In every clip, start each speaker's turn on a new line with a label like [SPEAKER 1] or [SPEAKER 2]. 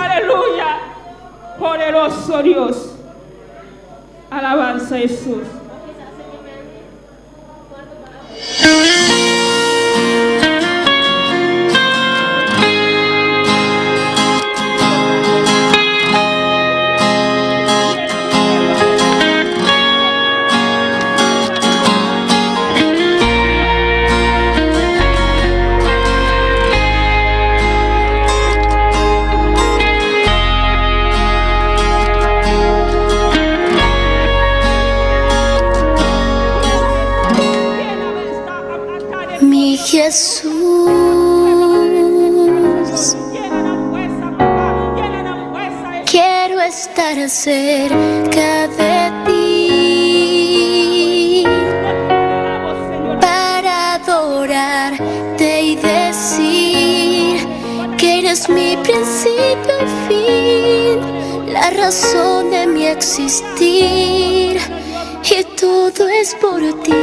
[SPEAKER 1] aleluya. Poderoso Dios. Alabanza a Jesús.
[SPEAKER 2] Jesús, quiero estar cerca de ti para adorarte y decir que eres mi principio y fin, la razón de mi existir, y todo es por ti.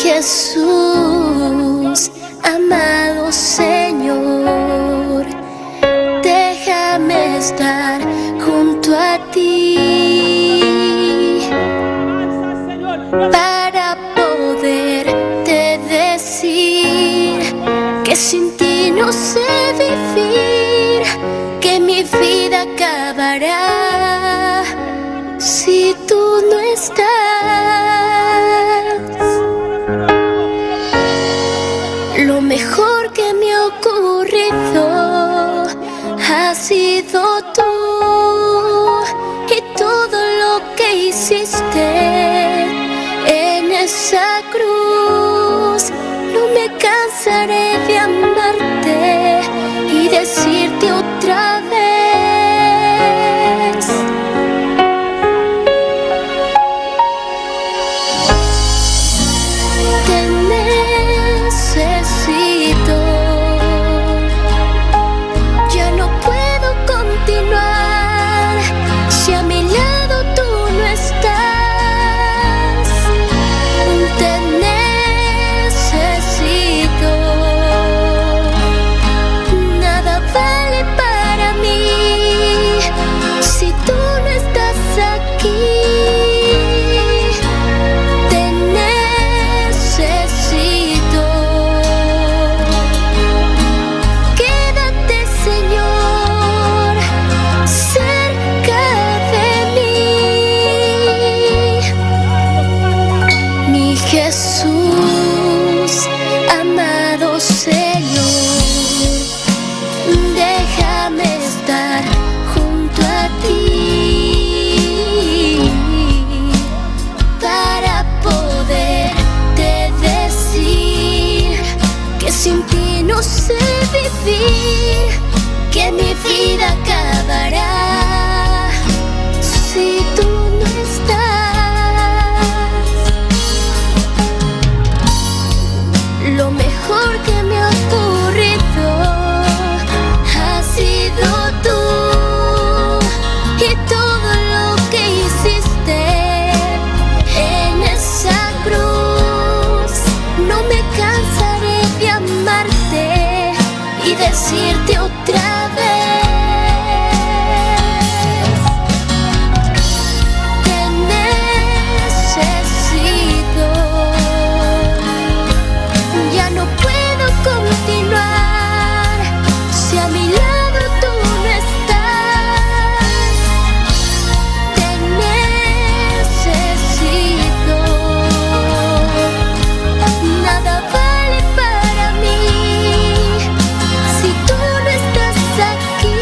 [SPEAKER 2] Jesús, amado Señor, déjame estar junto a ti para poderte decir que sin ti no sé vivir, que mi vida acabará si tú no estás. Lo mejor que me ha ocurrido ha sido tú, y todo lo que hiciste en esa cruz. No me cansaré de amarte y decirte otra vez: Jesús, amado Señor, déjame estar junto a ti para poderte decir que sin ti no sé vivir, que mi vida acabará si tú no estás. Lo mejor que me ha ocurrido ha sido tú, y todo lo que hiciste en esa cruz. No me cansaré de amarte y decirte otra vez: aquí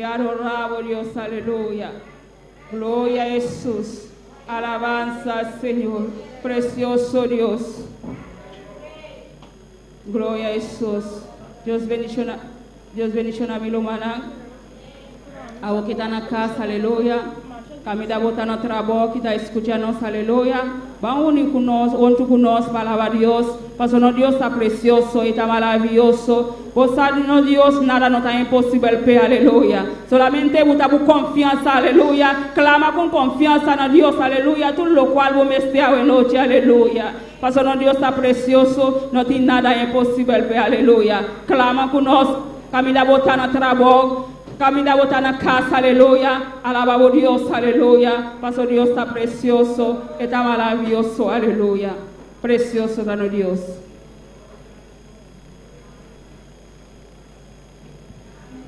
[SPEAKER 1] Te adoramos, Dios, aleluya. Gloria a Jesús. Alabanza al Señor. Precioso Dios. Gloria a Jesús. Dios bendiga mi lumana. A vos que están en casa, aleluya. Camida bota no trabajo, que está escuchando, aleluya. Vamos a unir con nosotros para alabar a Dios. Porque no Dios está precioso y está maravilloso. Vos sabes, no Dios, nada no está imposible, aleluya. Solamente vos con confianza, aleluya. Clama con confianza en Dios, aleluya. Todo lo cual vos me estés en noche, aleluya. Porque no Dios está precioso, no tiene nada imposible, aleluya. Clama con nosotros, camina bota no trabajo. Camina bota en la casa, aleluya. Alabamos a Dios, aleluya. Paso Dios está precioso, está maravilloso, aleluya. Precioso es Dios.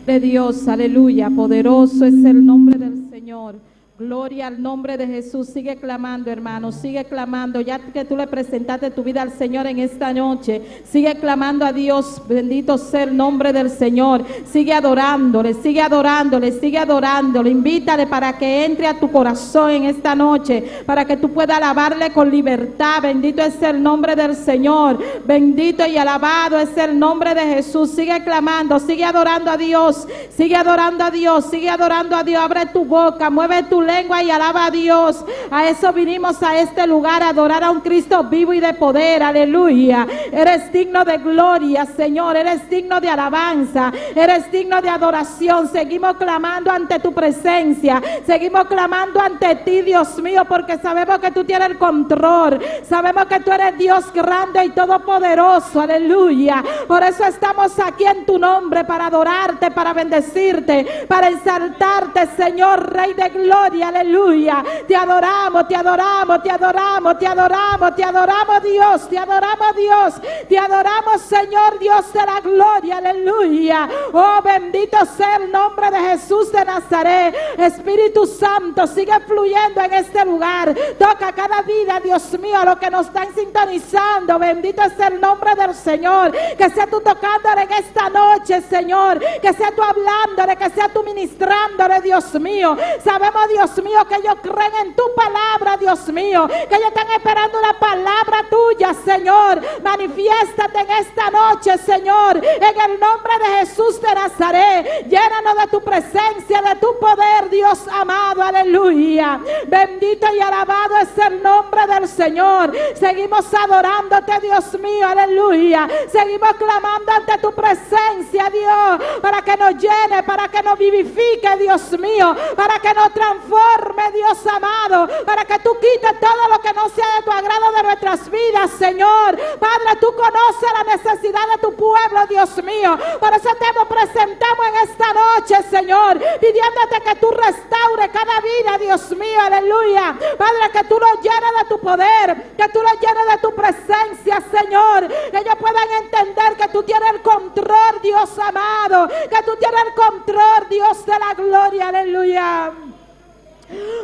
[SPEAKER 3] De Dios, aleluya. Poderoso es el nombre del Señor. Gloria al nombre de Jesús. Sigue clamando, hermano, sigue clamando. Ya que tú le presentaste tu vida al Señor en esta noche, sigue clamando a Dios. Bendito sea el nombre del Señor. Sigue adorándole, sigue adorándole, sigue adorándole. Invítale para que entre a tu corazón en esta noche, para que tú puedas alabarle con libertad. Bendito es el nombre del Señor. Bendito y alabado es el nombre de Jesús. Sigue clamando, sigue adorando a Dios. Sigue adorando a Dios, sigue adorando a Dios. Abre tu boca, mueve tu lengua y alaba a Dios. A eso vinimos a este lugar, a adorar a un Cristo vivo y de poder, aleluya. Eres digno de gloria, Señor, eres digno de alabanza, eres digno de adoración. Seguimos clamando ante tu presencia, seguimos clamando ante ti, Dios mío, porque sabemos que tú tienes el control, sabemos que tú eres Dios grande y todopoderoso, aleluya. Por eso estamos aquí en tu nombre, para adorarte, para bendecirte, para exaltarte, Señor, Rey de gloria. Aleluya, te adoramos, te adoramos, te adoramos, te adoramos, te adoramos Dios, te adoramos Dios, te adoramos Señor Dios de la gloria, aleluya. Oh, bendito sea el nombre de Jesús de Nazaret. Espíritu Santo, sigue fluyendo en este lugar, toca cada vida, Dios mío, a los que nos están sintonizando. Bendito es el nombre del Señor. Que sea tú tocándole en esta noche, Señor, que sea tú hablándole, que sea tú ministrándole, Dios mío. Sabemos, Dios mío, que ellos creen en tu palabra, Dios mío, que ellos están esperando una palabra tuya, Señor. Manifiéstate en esta noche, Señor, en el nombre de Jesús de Nazaret. Llénanos de tu presencia, de tu poder, Dios amado, aleluya. Bendito y alabado es el nombre del Señor. Seguimos adorándote, Dios mío, aleluya. Seguimos clamando ante tu presencia, Dios, para que nos llene, para que nos vivifique, Dios mío, para que nos transforme, Dios amado, para que tú quites todo lo que no sea de tu agrado de nuestras vidas, Señor. Padre, tú conoces la necesidad de tu pueblo, Dios mío. Por eso te presentamos en esta noche, Señor, pidiéndote que tú restaures cada vida, Dios mío, aleluya. Padre, que tú nos llenes de tu poder, que tú nos llenes de tu presencia, Señor. Que ellos puedan entender que tú tienes el control, Dios amado, que tú tienes el control, Dios de la gloria, aleluya.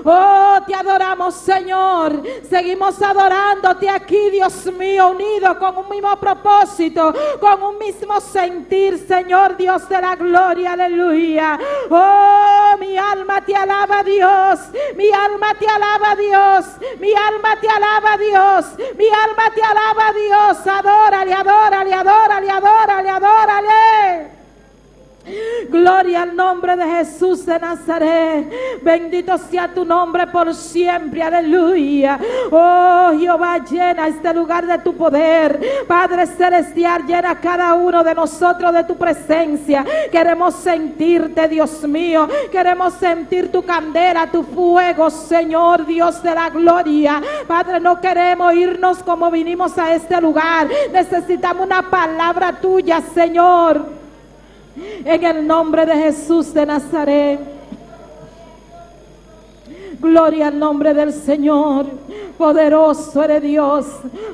[SPEAKER 3] Oh, te adoramos, Señor. Seguimos adorándote aquí, Dios mío, unidos con un mismo propósito, con un mismo sentir, Señor Dios de la gloria, aleluya. Oh, mi alma te alaba, Dios. Mi alma te alaba, Dios. Mi alma te alaba, Dios. Mi alma te alaba, Dios. Adórale, adórale, adórale, adórale, adórale. Gloria al nombre de Jesús de Nazaret. Bendito sea tu nombre por siempre, aleluya. Oh, Jehová, llena este lugar de tu poder. Padre celestial, llena cada uno de nosotros de tu presencia. Queremos sentirte, Dios mío. Queremos sentir tu candela, tu fuego, Señor Dios de la gloria. Padre, no queremos irnos como vinimos a este lugar. Necesitamos una palabra tuya, Señor. En el nombre de Jesús de Nazaret. Gloria al nombre del Señor. Poderoso eres Dios,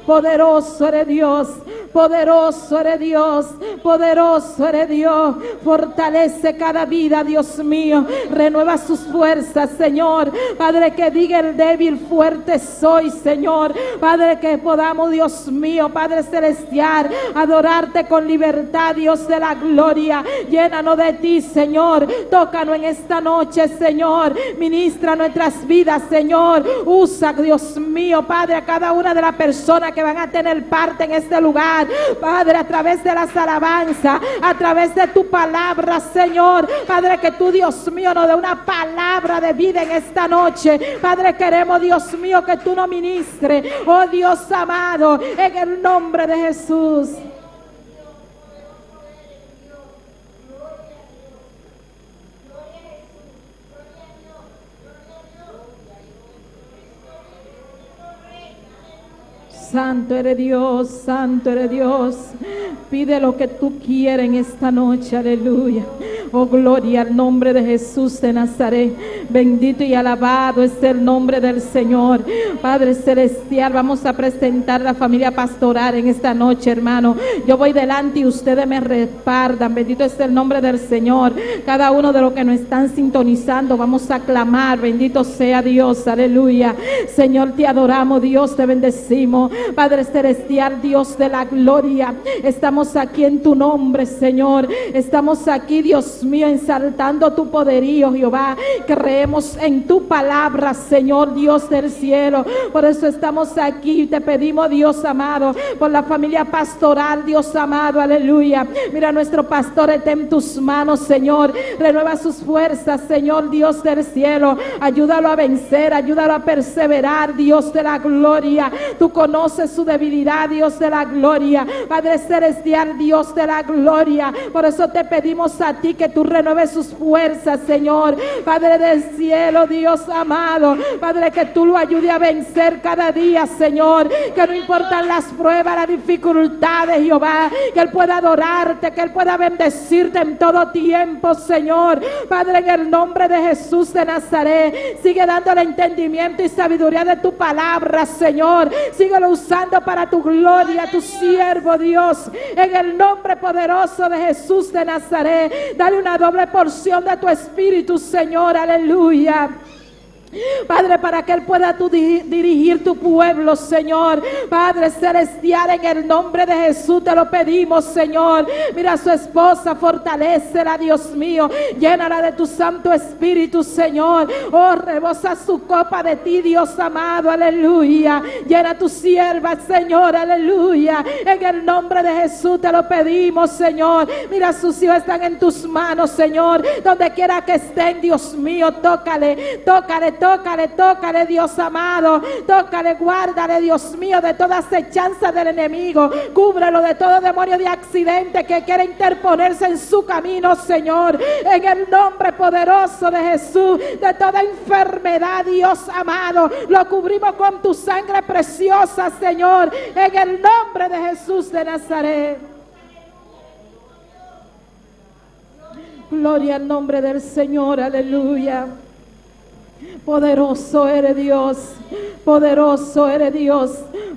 [SPEAKER 3] poderoso eres Dios, Poderoso eres Dios, poderoso eres Dios. Fortalece cada vida, Dios mío. Renueva sus fuerzas, Señor. Padre, que diga el débil, fuerte soy, Señor. Padre, que podamos, Dios mío, Padre celestial, adorarte con libertad, Dios de la gloria. Llénanos de ti, Señor. Tócanos en esta noche, Señor. Ministra nuestras vidas, Señor. Usa, Dios mío, Padre, a cada una de las personas que van a tener parte en este lugar. Padre, a través de las alabanzas, a través de tu palabra, Señor. Padre, que tú, Dios mío, nos dé una palabra de vida en esta noche. Padre, queremos, Dios mío, que tú nos ministres. Oh Dios amado, en el nombre de Jesús. Santo eres Dios, santo eres Dios. Pide lo que tú quieres en esta noche, aleluya. Oh, gloria al nombre de Jesús de Nazaret. Bendito y alabado es el nombre del Señor. Padre celestial, vamos a presentar la familia pastoral en esta noche, hermano. Yo voy delante y ustedes me respaldan. Bendito es el nombre del Señor. Cada uno de los que nos están sintonizando, vamos a clamar. Bendito sea Dios, aleluya. Señor, te adoramos, Dios, te bendecimos. Padre celestial, Dios de la gloria, estamos aquí en tu nombre, Señor. Estamos aquí, Dios mío, ensaltando tu poderío, Jehová. Creemos en tu palabra, Señor, Dios del cielo. Por eso estamos aquí y te pedimos, Dios amado, por la familia pastoral, Dios amado, aleluya. Mira, nuestro pastor está en tus manos, Señor. Renueva sus fuerzas, Señor, Dios del cielo. Ayúdalo a vencer, ayúdalo a perseverar, Dios de la gloria. Tú conoces su debilidad, Dios de la gloria. Padre celestial, Dios de la gloria. Por eso te pedimos a ti que tú renueves sus fuerzas, Señor. Padre del cielo, Dios amado. Padre, que tú lo ayudes a vencer cada día, Señor. Que no importan las pruebas, las dificultades, Jehová. Que Él pueda adorarte, que Él pueda bendecirte en todo tiempo, Señor. Padre, en el nombre de Jesús de Nazaret, sigue dándole entendimiento y sabiduría de tu palabra, Señor. Síguelo usando para tu gloria, tu siervo, Dios. En el nombre poderoso de Jesús de Nazaret, dale una doble porción de tu espíritu, Señor, aleluya. Padre, para que Él pueda dirigir tu pueblo, Señor. Padre celestial, en el nombre de Jesús te lo pedimos, Señor. Mira a su esposa, fortalécela, Dios mío. Llénala de tu Santo Espíritu, Señor. Oh, rebosa su copa de ti, Dios amado, aleluya. Llena tu sierva, Señor, aleluya. En el nombre de Jesús te lo pedimos, Señor. Mira, sus hijos están en tus manos, Señor. Donde quiera que estén, Dios mío, tócale, tócale, tócale, tócale, Dios amado. Tócale, guárdale, Dios mío, de toda acechanza del enemigo. Cúbrelo de todo demonio de accidente que quiera interponerse en su camino, Señor. En el nombre poderoso de Jesús, de toda enfermedad, Dios amado, lo cubrimos con tu sangre preciosa, Señor. En el nombre de Jesús de Nazaret. Gloria al nombre del Señor, aleluya. Poderoso eres Dios, poderoso eres Dios,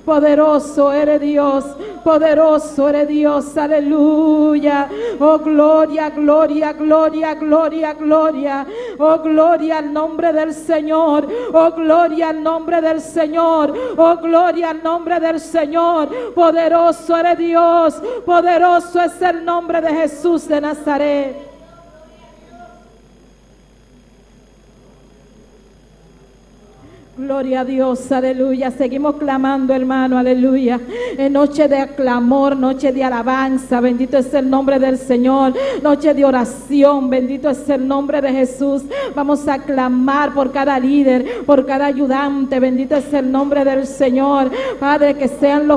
[SPEAKER 3] poderoso eres Dios, poderoso eres Dios, aleluya. Oh, gloria, gloria, gloria, gloria, gloria. Oh, gloria al nombre del Señor. Oh, gloria al nombre del Señor. Oh, gloria al nombre del Señor. Poderoso eres Dios, poderoso es el nombre de Jesús de Nazaret. Gloria a Dios, aleluya. Seguimos clamando, hermano, aleluya. En noche de clamor, noche de alabanza, bendito es el nombre del Señor. Noche de oración, bendito es el nombre de Jesús. Vamos a clamar por cada líder, por cada ayudante, bendito es el nombre del Señor. Padre, que son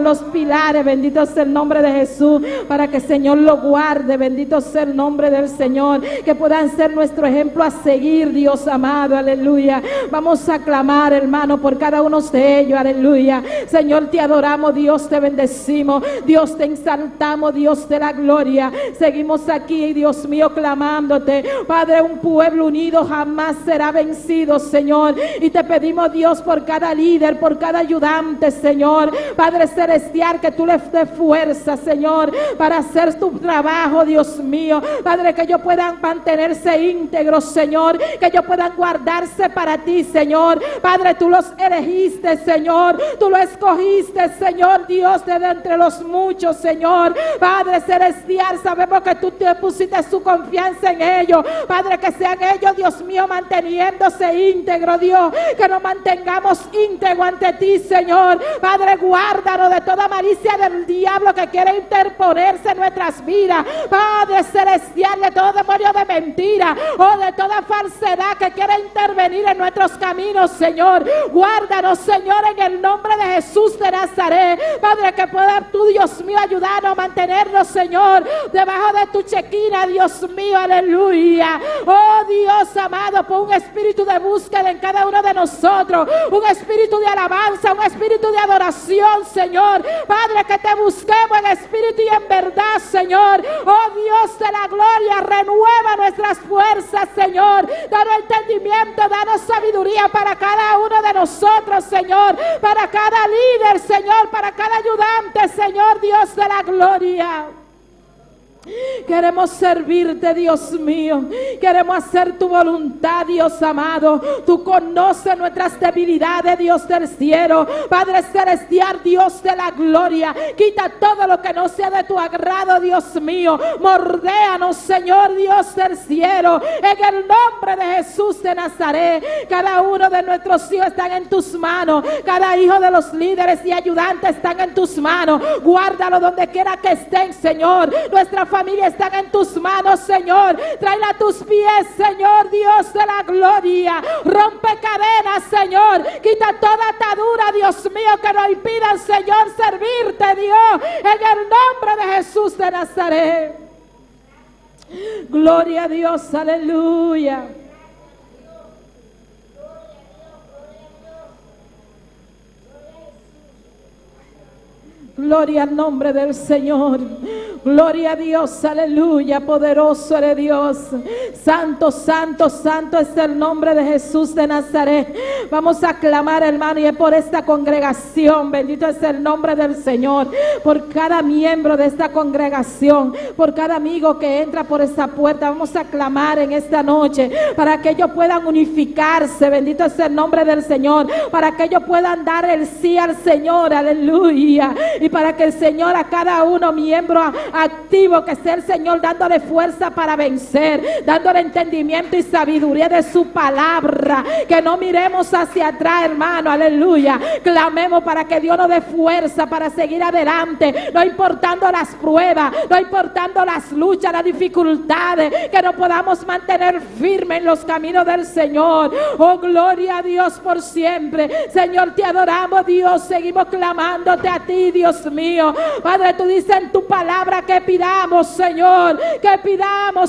[SPEAKER 3] los pilares, bendito es el nombre de Jesús, para que el Señor lo guarde, bendito sea el nombre del Señor. Que puedan ser nuestro ejemplo a seguir, Dios amado, aleluya. Vamos a clamar clamar, hermano, por cada uno de ellos. Aleluya. Señor, te adoramos, Dios, te bendecimos, Dios, te exaltamos, Dios de la gloria. Seguimos aquí, Dios mío, clamándote. Padre, un pueblo unido jamás será vencido, Señor. Y te pedimos, Dios, por cada líder, por cada ayudante, Señor. Padre celestial, que tú les des fuerza, Señor, para hacer tu trabajo, Dios mío. Padre, que ellos puedan mantenerse íntegros, Señor, que ellos puedan guardarse para ti, Señor. Padre, tú los elegiste, Señor, tú lo escogiste, Señor, Dios, de entre los muchos, Señor. Padre celestial, sabemos que tú te pusiste su confianza en ellos. Padre, que sean ellos, Dios mío, manteniéndose íntegro, Dios, que nos mantengamos íntegros ante ti, Señor. Padre, guárdanos de toda malicia del diablo que quiere interponerse en nuestras vidas. Padre celestial, de todo demonio de mentira o de toda falsedad que quiera intervenir en nuestros caminos, Señor. Guárdanos, Señor, en el nombre de Jesús de Nazaret. Padre, que pueda tú, Dios mío, ayudarnos a mantenernos, Señor, debajo de tu chequina, Dios mío, aleluya. Oh Dios amado, pon un espíritu de búsqueda en cada uno de nosotros, un espíritu de alabanza, un espíritu de adoración, Señor. Padre, que te busquemos en espíritu y en verdad, Señor. Oh Dios de la gloria, renueva nuestras fuerzas, Señor. Danos entendimiento, danos sabiduría para cada uno de nosotros, Señor, para cada líder, Señor, para cada ayudante, Señor, Dios de la gloria. Queremos servirte, Dios mío. Queremos hacer tu voluntad, Dios amado. Tú conoces nuestras debilidades, Dios del cielo. Padre celestial, Dios de la gloria, quita todo lo que no sea de tu agrado, Dios mío. Mordéanos, Señor, Dios del cielo, en el nombre de Jesús de Nazaret. Cada uno de nuestros hijos están en tus manos. Cada hijo de los líderes y ayudantes están en tus manos. Guárdalo donde quiera que estén, Señor. Nuestra familia está en tus manos, Señor. Tráela a tus pies, Señor, Dios de la gloria. Rompe cadenas, Señor. Quita toda atadura, Dios mío, que nos impidan, Señor, servirte, Dios, en el nombre de Jesús de Nazaret. Gloria a Dios, aleluya. Gloria al nombre del Señor. Gloria a Dios, aleluya. Poderoso eres Dios. Santo, santo, santo es el nombre de Jesús de Nazaret. Vamos a clamar, hermano, y es por esta congregación. Bendito es el nombre del Señor. Por cada miembro de esta congregación, por cada amigo que entra por esta puerta. Vamos a clamar en esta noche para que ellos puedan unificarse. Bendito es el nombre del Señor. Para que ellos puedan dar el sí al Señor. Aleluya. Y para que el Señor a cada uno miembro activo, que sea el Señor dándole fuerza para vencer, dándole entendimiento y sabiduría de su palabra. Que no miremos hacia atrás, hermano, aleluya. Clamemos para que Dios nos dé fuerza para seguir adelante, no importando las pruebas, no importando las luchas, las dificultades, que nos podamos mantener firmes en los caminos del Señor. Oh, gloria a Dios por siempre. Señor, te adoramos, Dios. Seguimos clamándote a ti, Dios mío. Padre, tú dices en tu palabra que pidamos, Señor,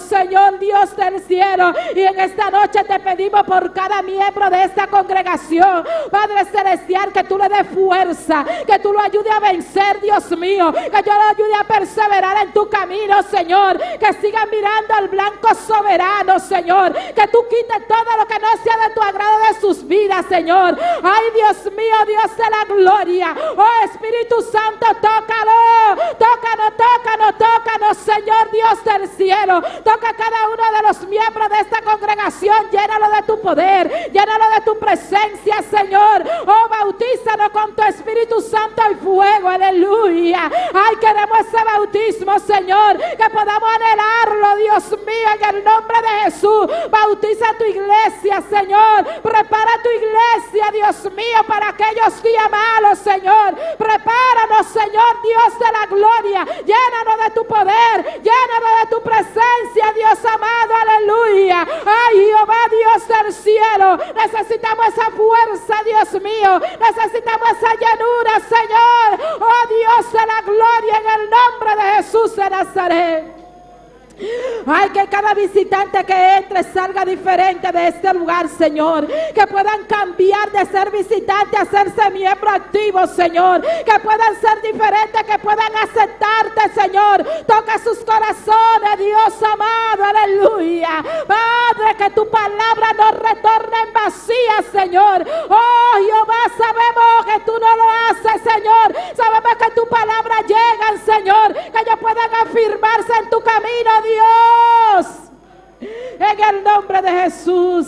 [SPEAKER 3] Señor, Dios del cielo. Y en esta noche te pedimos por cada miembro de esta congregación, Padre celestial, que tú le des fuerza, que tú lo ayudes a vencer, Dios mío, que yo lo ayude a perseverar en tu camino, Señor, que sigan mirando al blanco soberano, Señor, que tú quites todo lo que no sea de tu agrado de sus vidas, Señor. Ay, Dios mío, Dios de la gloria. Oh, Espíritu Santo, tócalo, tócanos, tócanos, tócanos, Señor, Dios del cielo. Toca a cada uno de los miembros de esta congregación. Llénalo de tu poder, llénalo de tu presencia, Señor. Oh, bautízanos con tu Espíritu Santo y fuego, aleluya. Ay, queremos ese bautismo, Señor, que podamos anhelarlo, Dios mío, en el nombre de Jesús. Bautiza a tu iglesia, Señor. Prepara tu iglesia, Dios mío, para aquellos días malos, Señor. Prepáranos, Señor, Dios de la gloria. Llénanos de tu poder, llénanos de tu presencia, Dios amado, aleluya. Ay, Jehová, Dios del cielo, necesitamos esa fuerza, Dios mío. Necesitamos esa llanura, Señor. Oh, Dios de la gloria, en el nombre de Jesús de Nazaret. Ay, que cada visitante que entre salga diferente de este lugar, Señor. Que puedan cambiar de ser visitante a serse miembro activo, Señor. Que puedan ser diferentes, que puedan aceptarte, Señor. Toca sus corazones, Dios amado, aleluya. Padre, que tu palabra no retorne en vacía, Señor. Oh, Jehová, sabemos que tú no lo haces, Señor. Sabemos que tu palabra llega, Señor. Que ellos puedan afirmarse en tu camino, Dios. En el nombre de Jesús.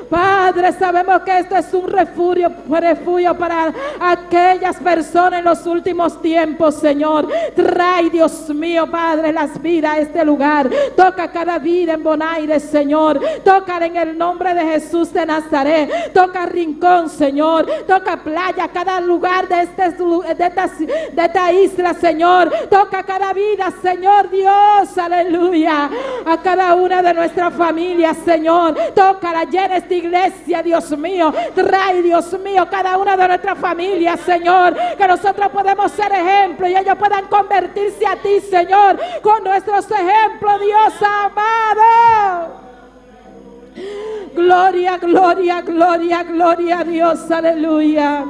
[SPEAKER 3] Padre, sabemos que esto es un refugio para aquellas personas en los últimos tiempos, Señor. Trae, Dios mío, Padre, las vidas a este lugar. Toca cada vida en Bonaire, Señor. Toca en el nombre de Jesús de Nazaret. Toca Rincón, Señor. Toca Playa, cada lugar de esta isla, Señor. Toca cada vida, Señor Dios, aleluya. A cada una de nuestras familias, Señor. Toca la llena esta iglesia, Dios mío. Trae, Dios mío, cada una de nuestras familias, Señor, que nosotros podemos ser ejemplo y ellos puedan convertirse a ti, Señor, con nuestros ejemplos, Dios amado. Gloria, gloria, gloria, gloria a Dios, aleluya.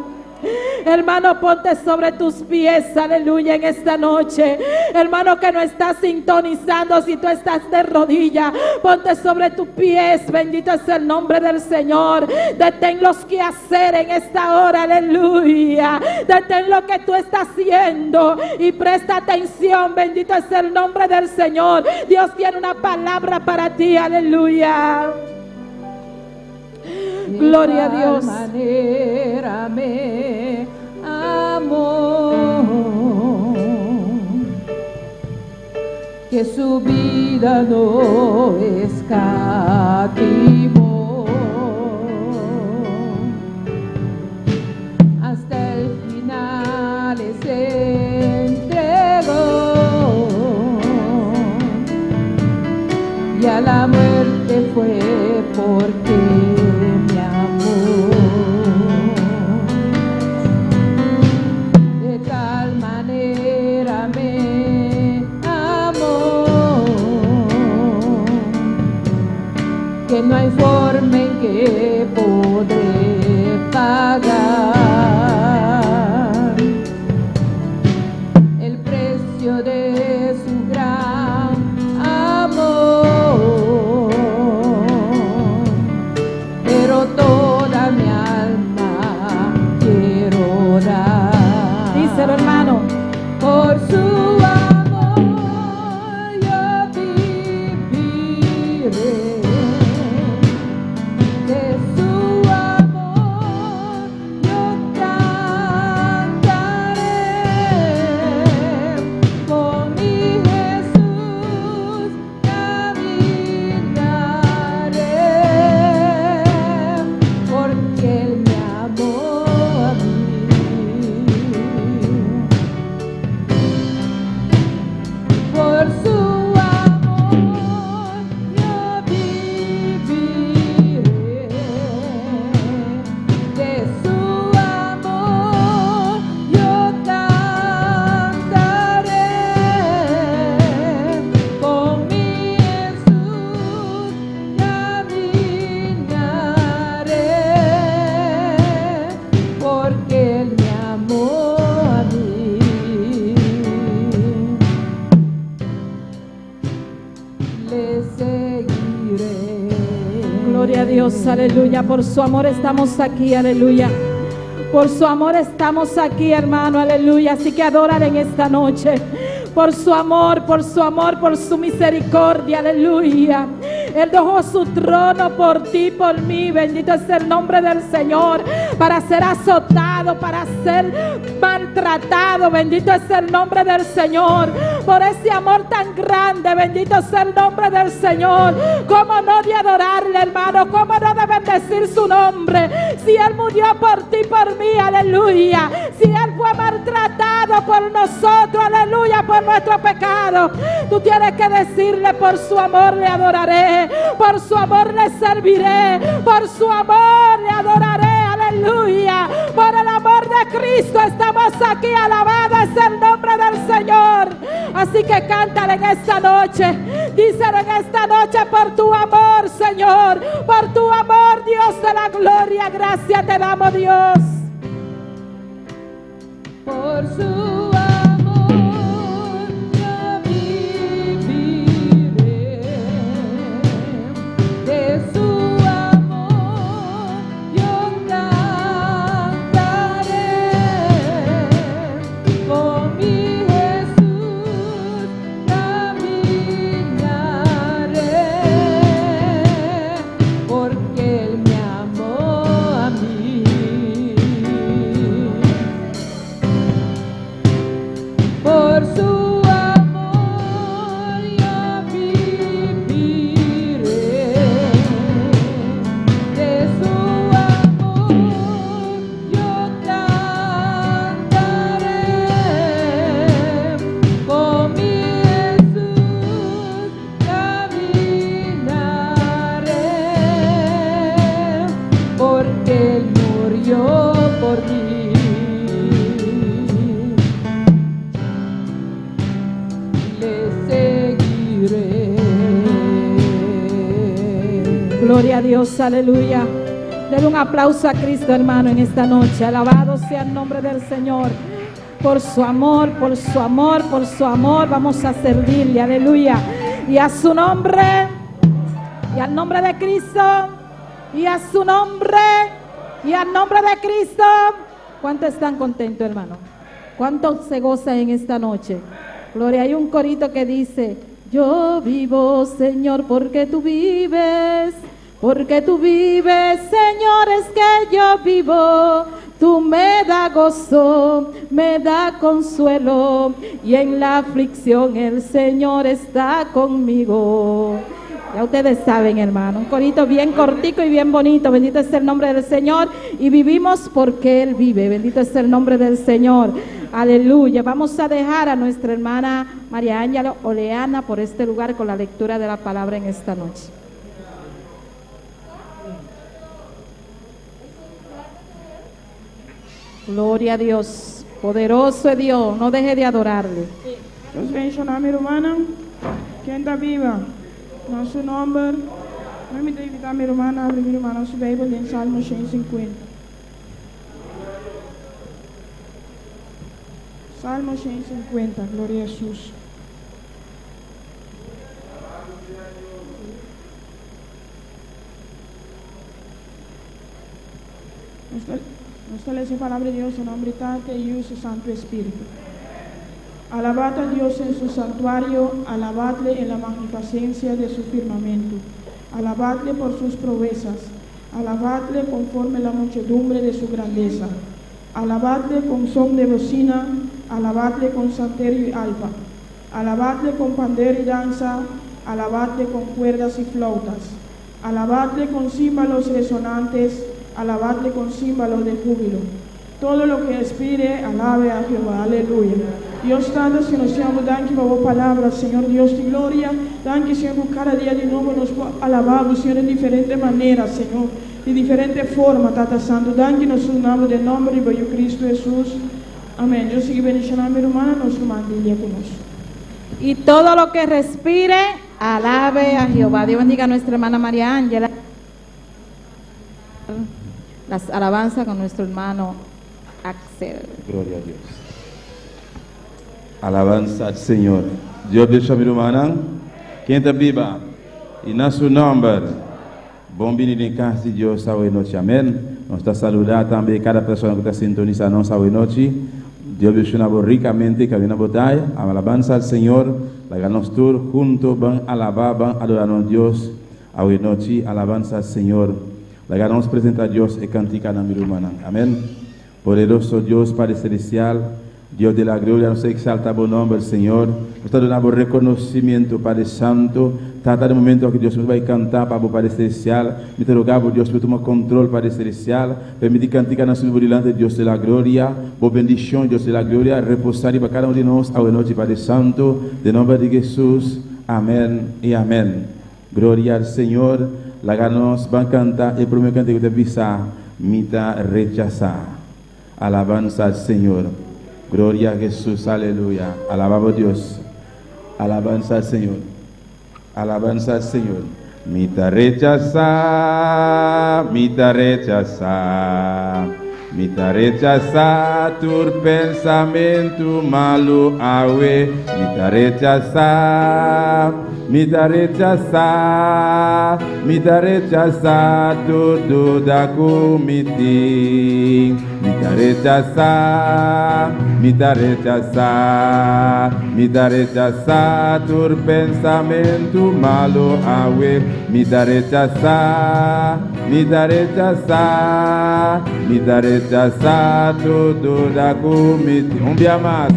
[SPEAKER 3] Hermano, ponte sobre tus pies, aleluya, en esta noche. Hermano que no estás sintonizando, si tú estás de rodillas, ponte sobre tus pies, bendito es el nombre del Señor. Detén los que hacer en esta hora, aleluya. Detén lo que tú estás haciendo y presta atención, bendito es el nombre del Señor. Dios tiene una palabra para ti, aleluya. Gloria a Dios.
[SPEAKER 4] De tal manera me amó que su vida no escatimó, hasta el final se entregó y a la muerte fue porque no hay forma en que podré pagar el precio de su gran amor, pero toda mi alma quiero dar.
[SPEAKER 3] Díselo, hermano.
[SPEAKER 4] Por su
[SPEAKER 3] aleluya, por su amor estamos aquí, aleluya. Por su amor estamos aquí, hermano, aleluya. Así que adoran en esta noche. Por su amor, por su amor, por su misericordia, aleluya. Él dejó su trono por ti, por mí. Bendito es el nombre del Señor. Para ser azotado, para ser maltratado. Bendito es el nombre del Señor. Por ese amor tan grande, bendito es el nombre del Señor. ¿Cómo no de adorarle, hermano? ¿Cómo no de bendecir su nombre? Si Él murió por ti, por mí, aleluya. Si Él fue maltratado por nosotros, aleluya, por nuestro pecado. Tú tienes que decirle: por su amor le adoraré, por su amor le serviré, por su amor le adoraré, aleluya. Por el amor de Cristo estamos aquí, alabado es el nombre del Señor. Así que cántale en esta noche. Díselo en esta noche por tu amor, Señor. Por tu amor, Dios de la gloria. Gracias te damos, Dios.
[SPEAKER 4] Por su amor yo viviré, de su amor yo cantaré, con mi Jesús caminaré, porque Él me amó a mí. Por su amor yo viviré, de su amor yo cantaré, con mi Jesús caminaré, porque Él murió por mí.
[SPEAKER 3] Gloria a Dios, aleluya. Denle un aplauso a Cristo, hermano, en esta noche. Alabado sea el nombre del Señor. Por su amor, por su amor, por su amor, vamos a servirle, aleluya. Y a su nombre, y al nombre de Cristo, y a su nombre, y al nombre de Cristo. ¿Cuántos están contentos, hermano? ¿Cuántos se gozan en esta noche? Gloria, hay un corito que dice: yo vivo, Señor, porque tú vives. Porque tú vives, Señor, es que yo vivo. Tú me das gozo, me da consuelo, y en la aflicción el Señor está conmigo. Ya ustedes saben, hermano, un corito bien cortico y bien bonito. Bendito es el nombre del Señor, y vivimos porque Él vive. Bendito es el nombre del Señor. Aleluya. Vamos a dejar a nuestra hermana María Ángela Oleana por este lugar con la lectura de la palabra en esta noche. Gloria a Dios. Poderoso es Dios. No deje de adorarle.
[SPEAKER 5] Dios bendiga a mi hermana, quien está viva. Nosso nombre. Vamos invitar a mi hermana a abrir mi hermana su Bíblia en Salmo 150. Salmo 150, gloria a Jesús. Nos lee la palabra de Dios en nombre de y su Santo Espíritu. Alabad a Dios en su santuario, alabadle en la magnificencia de su firmamento, alabadle por sus proezas, alabadle conforme la muchedumbre de su grandeza, alabadle con son de bocina, alabadle con salterio y alfa, alabadle con pandero y danza, alabadle con cuerdas y flautas, alabadle con címbalos resonantes, alabadle con címbalos de júbilo. Todo lo que expire, alabe a Jehová. Aleluya. Dios Santo, Señor, Señor, danke por tu palabra, Señor Dios de gloria. Danke, Señor, por cada día de nuevo nos alabamos, Señor, de diferentes maneras, Señor, de diferentes formas, Tata Santo. Danke, nuestro nombre, de nombre de Cristo Jesús. Amén. Dios sigue bendiciendo a mi hermana, nos mantendría con nosotros.
[SPEAKER 3] Y todo lo que respire, alabe a Jehová. Dios bendiga a nuestra hermana María Ángela. Las alabanzas con nuestro hermano Axel.
[SPEAKER 6] Gloria a Dios. Alabanza al Señor. Dios bendiga a mi hermana, quien está viva, y en su nombre. Bom venir en casa de Dios esta noche. Amén. Nos está saludando también cada persona que está sintonizando esta noche. Dios bendiga ricamente que viene a batalla. Alabanza al Señor. La ganamos todos juntos, van a alabar, van a adorar a Dios esta noche. Alabanza al Señor. La ganamos presenta a Dios y cantica a mi hermana. Amén. Poderoso Dios Padre Celestial, Dios de la gloria, nos exalta por nombre, Señor. Nos está dando reconocimiento, Padre Santo. Trata de momento que Dios nos va a cantar, Padre Celestial. Me te rogamos, Dios, por tomar control, Padre Celestial. Permite cantar a su delante, Dios de la gloria. Por bendición, Dios de la gloria. Reposar para cada uno de nosotros a la noche, Padre Santo. De nombre de Jesús. Amén y amén. Gloria al Señor. La ganos van a cantar el primer canto que te visa, mita rechazar. Alabanza al Señor. Gloria a Jesús, aleluya. Alabamos a Dios. Alabanza al Señor. Alabanza al Señor. Mita rechaza tu pensamento malo awe. Mita rechaza tudo da comiti. Mita rechaza tu pensamento malo awe. Mita rechaza tudo da comiti. Un día más.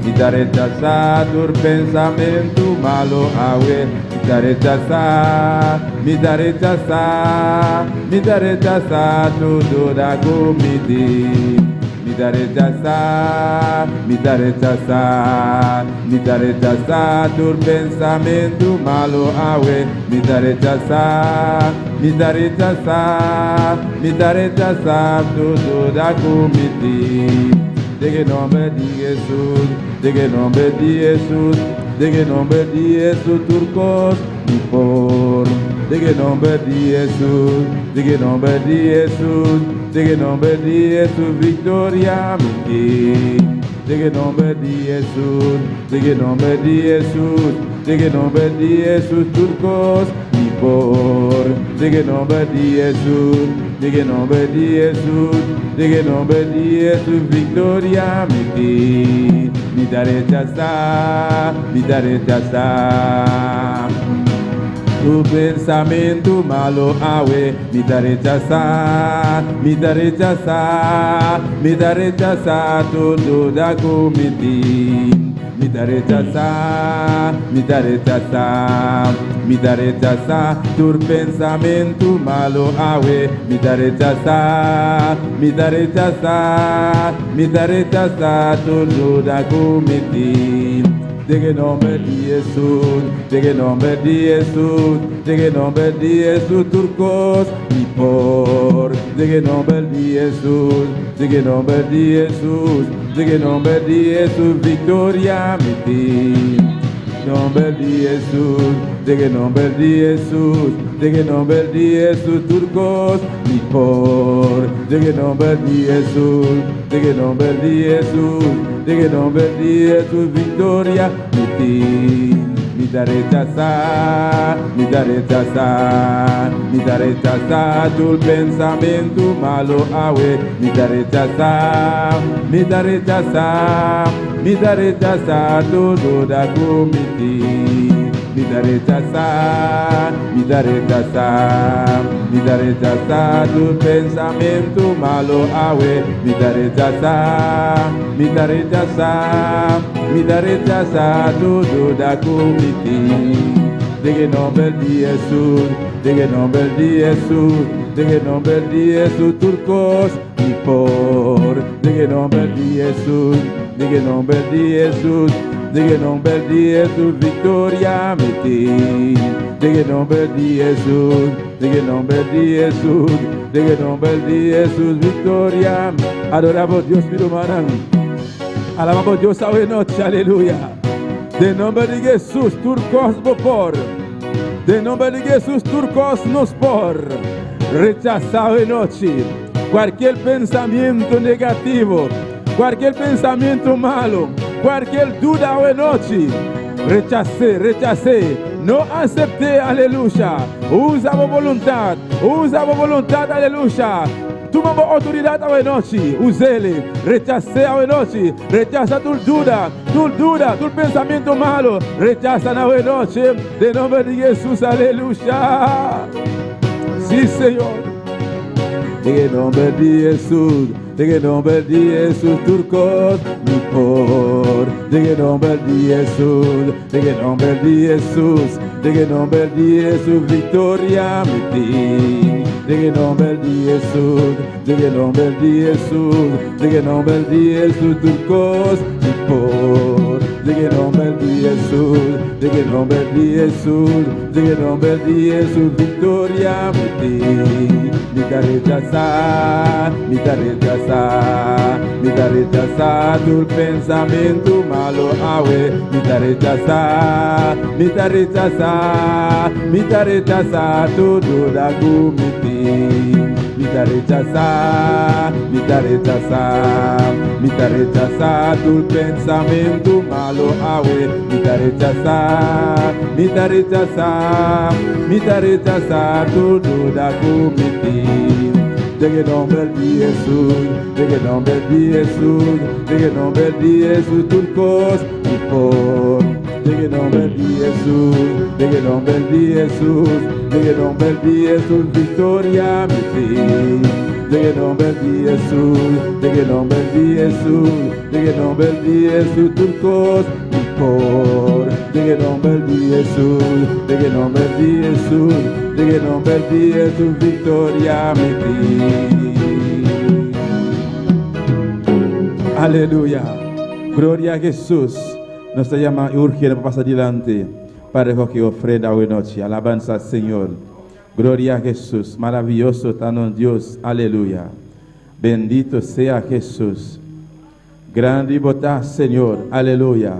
[SPEAKER 6] Mita rechaza tu pensamento malo awe. Mita rechaza tudo da comiti. Mita rechaza tu pensamento malo awe. Mita rechaza tudo da comiti. De que nombre de Jesús, de que nombre de Jesús, de que nombre de Jesús turcos y por. De que nombre de Jesús, de que nombre de Jesús, de que nombre de Jesús victoria mi. De que nombre de Jesús, de que nombre de Jesús, de que nombre de Jesús turcos y por. De que nombre de Jesús, de que nombre de Jesús, de que nombre de Jesús victoria mi. Mita rechaza tu pensamento malo awe. Mita rechaza tudo da comiti. Mita rechaza tu pensamento malo awe. Mita rechaza tudo da comiti. De que nombre de Jesús, de que nombre de Jesús, de que nombre de Jesús turcos y por. De que nombre de Jesús, de que nombre de Jesús, de que nombre de Jesús victoria mi. Nombre de Jesús, de que nombre de Jesús, de que nombre de Jesús turcos y por. De que nombre de Jesús, de que nombre de Jesús, de que nombre de Jesús victoria mi. Mita rechaza tu pensamento malo awe. Mita rechaza tudo da comiti. Mita rechaza tu pensamento malo awe. Mita rechaza tudo da comiti. De que nombre de Jesús, de que nombre de Jesús, de que nombre de Jesús turcos y por. De que nombre de Jesús, de que nombre de Jesús, de que nombre de Jesús victoria mi. De que nombre de Jesús, de que nombre de Jesús, de que nombre de Jesús victoria. Adoramos Dios mi hermano. Alabamos Dios hoy noche, aleluya. De nombre de Jesús turcos por. De nombre de Jesús turcos nos por. Rechaza hoy noche cualquier pensamiento negativo, cualquier pensamiento malo, cualquier duda hoy noche. Rechacé, no acepté, aleluya. Usa tu voluntad, aleluya. Toma autoridad hoy noche, usele. Rechacé hoy noche, rechaza tu duda, tu pensamiento malo. Rechaza hoy noche, de nombre de Jesús, aleluya. Sí, Señor. De nombre de Jesús, de nombre de Jesús turcos mi por. De nombre de Jesús, de nombre de Jesús, de nombre de Jesús victoria mi. De nombre de Jesús, de nombre de Jesús, de nombre de Jesús turcos mi por. Llegue el nombre de Jesús, llegue el nombre de Jesús, llegue el nombre de Jesús, victoria mi ti. Mi te rechazar, mi te rechazar, mi te rechazar tu pensamiento malo, awe, mi te rechazar, mi te rechazar, mi te rechazar tu duda gumiti. Mi te rechazar, mi te rechazar, mi te rechazar tu pensamiento malo, awe, mi te rechazar, mi te rechazar, mi te rechazar tu duda gumiti. Llegue el nombre de Jesús, llegue el nombre de Jesús, llegue el nombre de Jesús, turcos y por. Llegue el nombre de Jesús, llegue el nombre de Jesús, llegue el nombre de Jesús, victoria mi fin. Llegue el nombre de Jesús, llegue el nombre de Jesús, llegue el nombre de Jesús, turcos y por. Llegue el nombre de Jesús, llegue el nombre de Jesús, llegue el nombre de Jesús, victoria mi fin. Aleluya, gloria a Jesús. Nuestra llama urgente para pasar adelante para recoger ofrenda hoy noche. Alabanza al Señor. Gloria a Jesús. Maravilloso está Dios. Aleluya. Bendito sea Jesús. Grande y botá, Señor. Aleluya.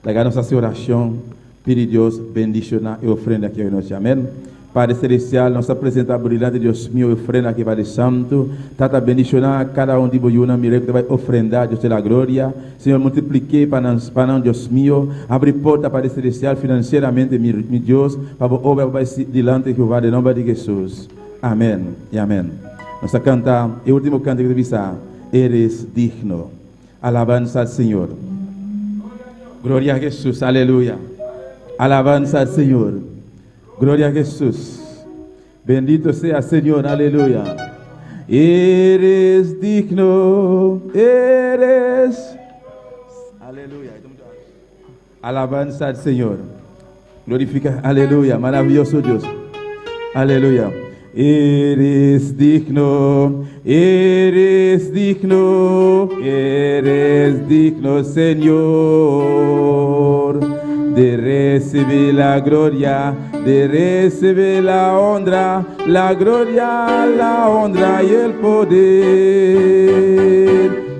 [SPEAKER 6] La nuestra oración. Pide Dios bendicionar y ofrenda aquí hoy noche. Amén. Padre Celestial, nos apresenta brilhante Deus meu, ofrenda aqui Padre Santo, tata bendicionar cada um de vós, mire que vai ofrendar, Deus da glória, Senhor, multiplique para nós, Deus meu, abre porta Padre Celestial financeiramente, meu Deus, para a obra vai se dilante que vai em nome de Jesus. Amém e amém. Nós canta, o último canto que deve eres digno. Alabanza al Senhor. Glória a Jesus, aleluia. Alabanza al Senhor. Gloria a Jesús. Bendito sea Señor, aleluya. Eres digno, eres. Aleluya. Alabanza al Señor. Glorifica, aleluya. Maravilloso Dios. Aleluya. Eres digno, eres digno, eres digno, Señor. De recibir la gloria, de recibir la honra y el poder.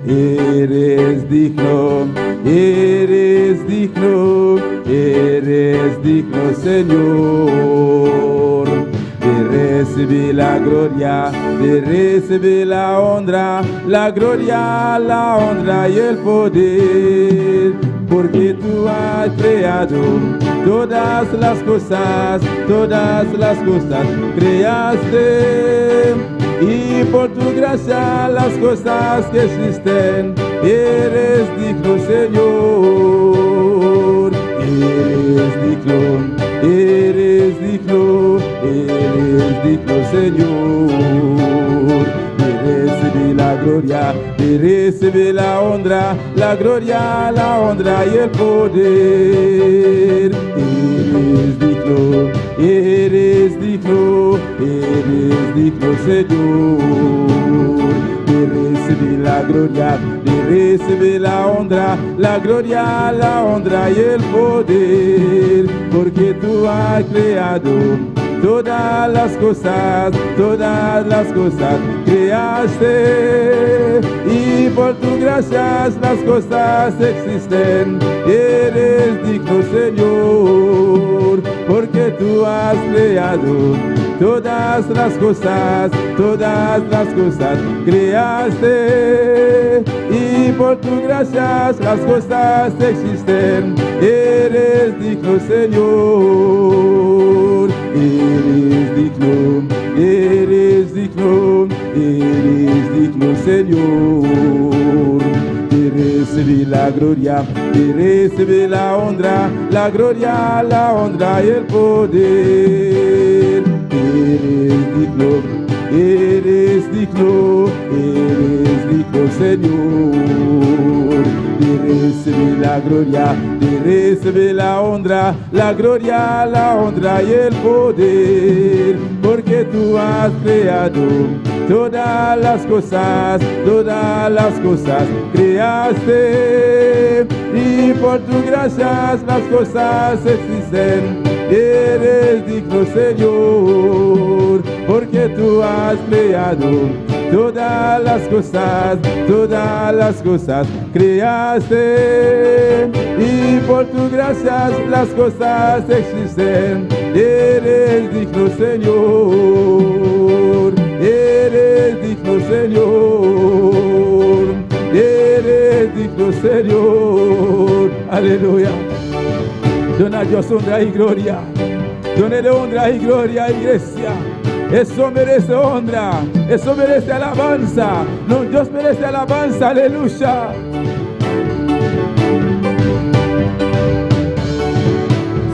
[SPEAKER 6] Eres digno, eres digno, eres digno, Señor. De recibir la gloria, de recibir la honra y el poder. Porque tú has creado todas las cosas creaste, y por tu gracia las cosas que existen, eres digno, Señor. Eres digno, eres digno, eres digno, Señor. De recibir la gloria, de recibir la honra y el poder. Eres digno, eres digno, eres digno, Señor. De recibir la gloria, de recibir la honra y el poder. Porque tú has creado todas las cosas creaste, y por tu gracia las cosas existen. Eres digno, Señor, porque tú has creado todas las cosas creaste, y por tu gracia las cosas existen. Eres digno, Señor. Eres digno, eres digno, eres digno, Señor. De recibir la gloria, de recibir la honra y el poder. Eres digno, eres digno, eres digno, Señor. De recibir la gloria, de recibir la honra y el poder. Porque tú has creado todas las cosas creaste, y y por tu gracia las cosas existen. Eres digno, Señor, porque tú has creado todas las cosas creaste, y por tu gracia las cosas existen. Eres digno, Señor, eres digno, Señor, eres digno, Señor. Aleluya. Dona a Dios honra y gloria. Dona honra y gloria, iglesia. Eso merece honra, eso merece alabanza. No, Dios merece alabanza, aleluya.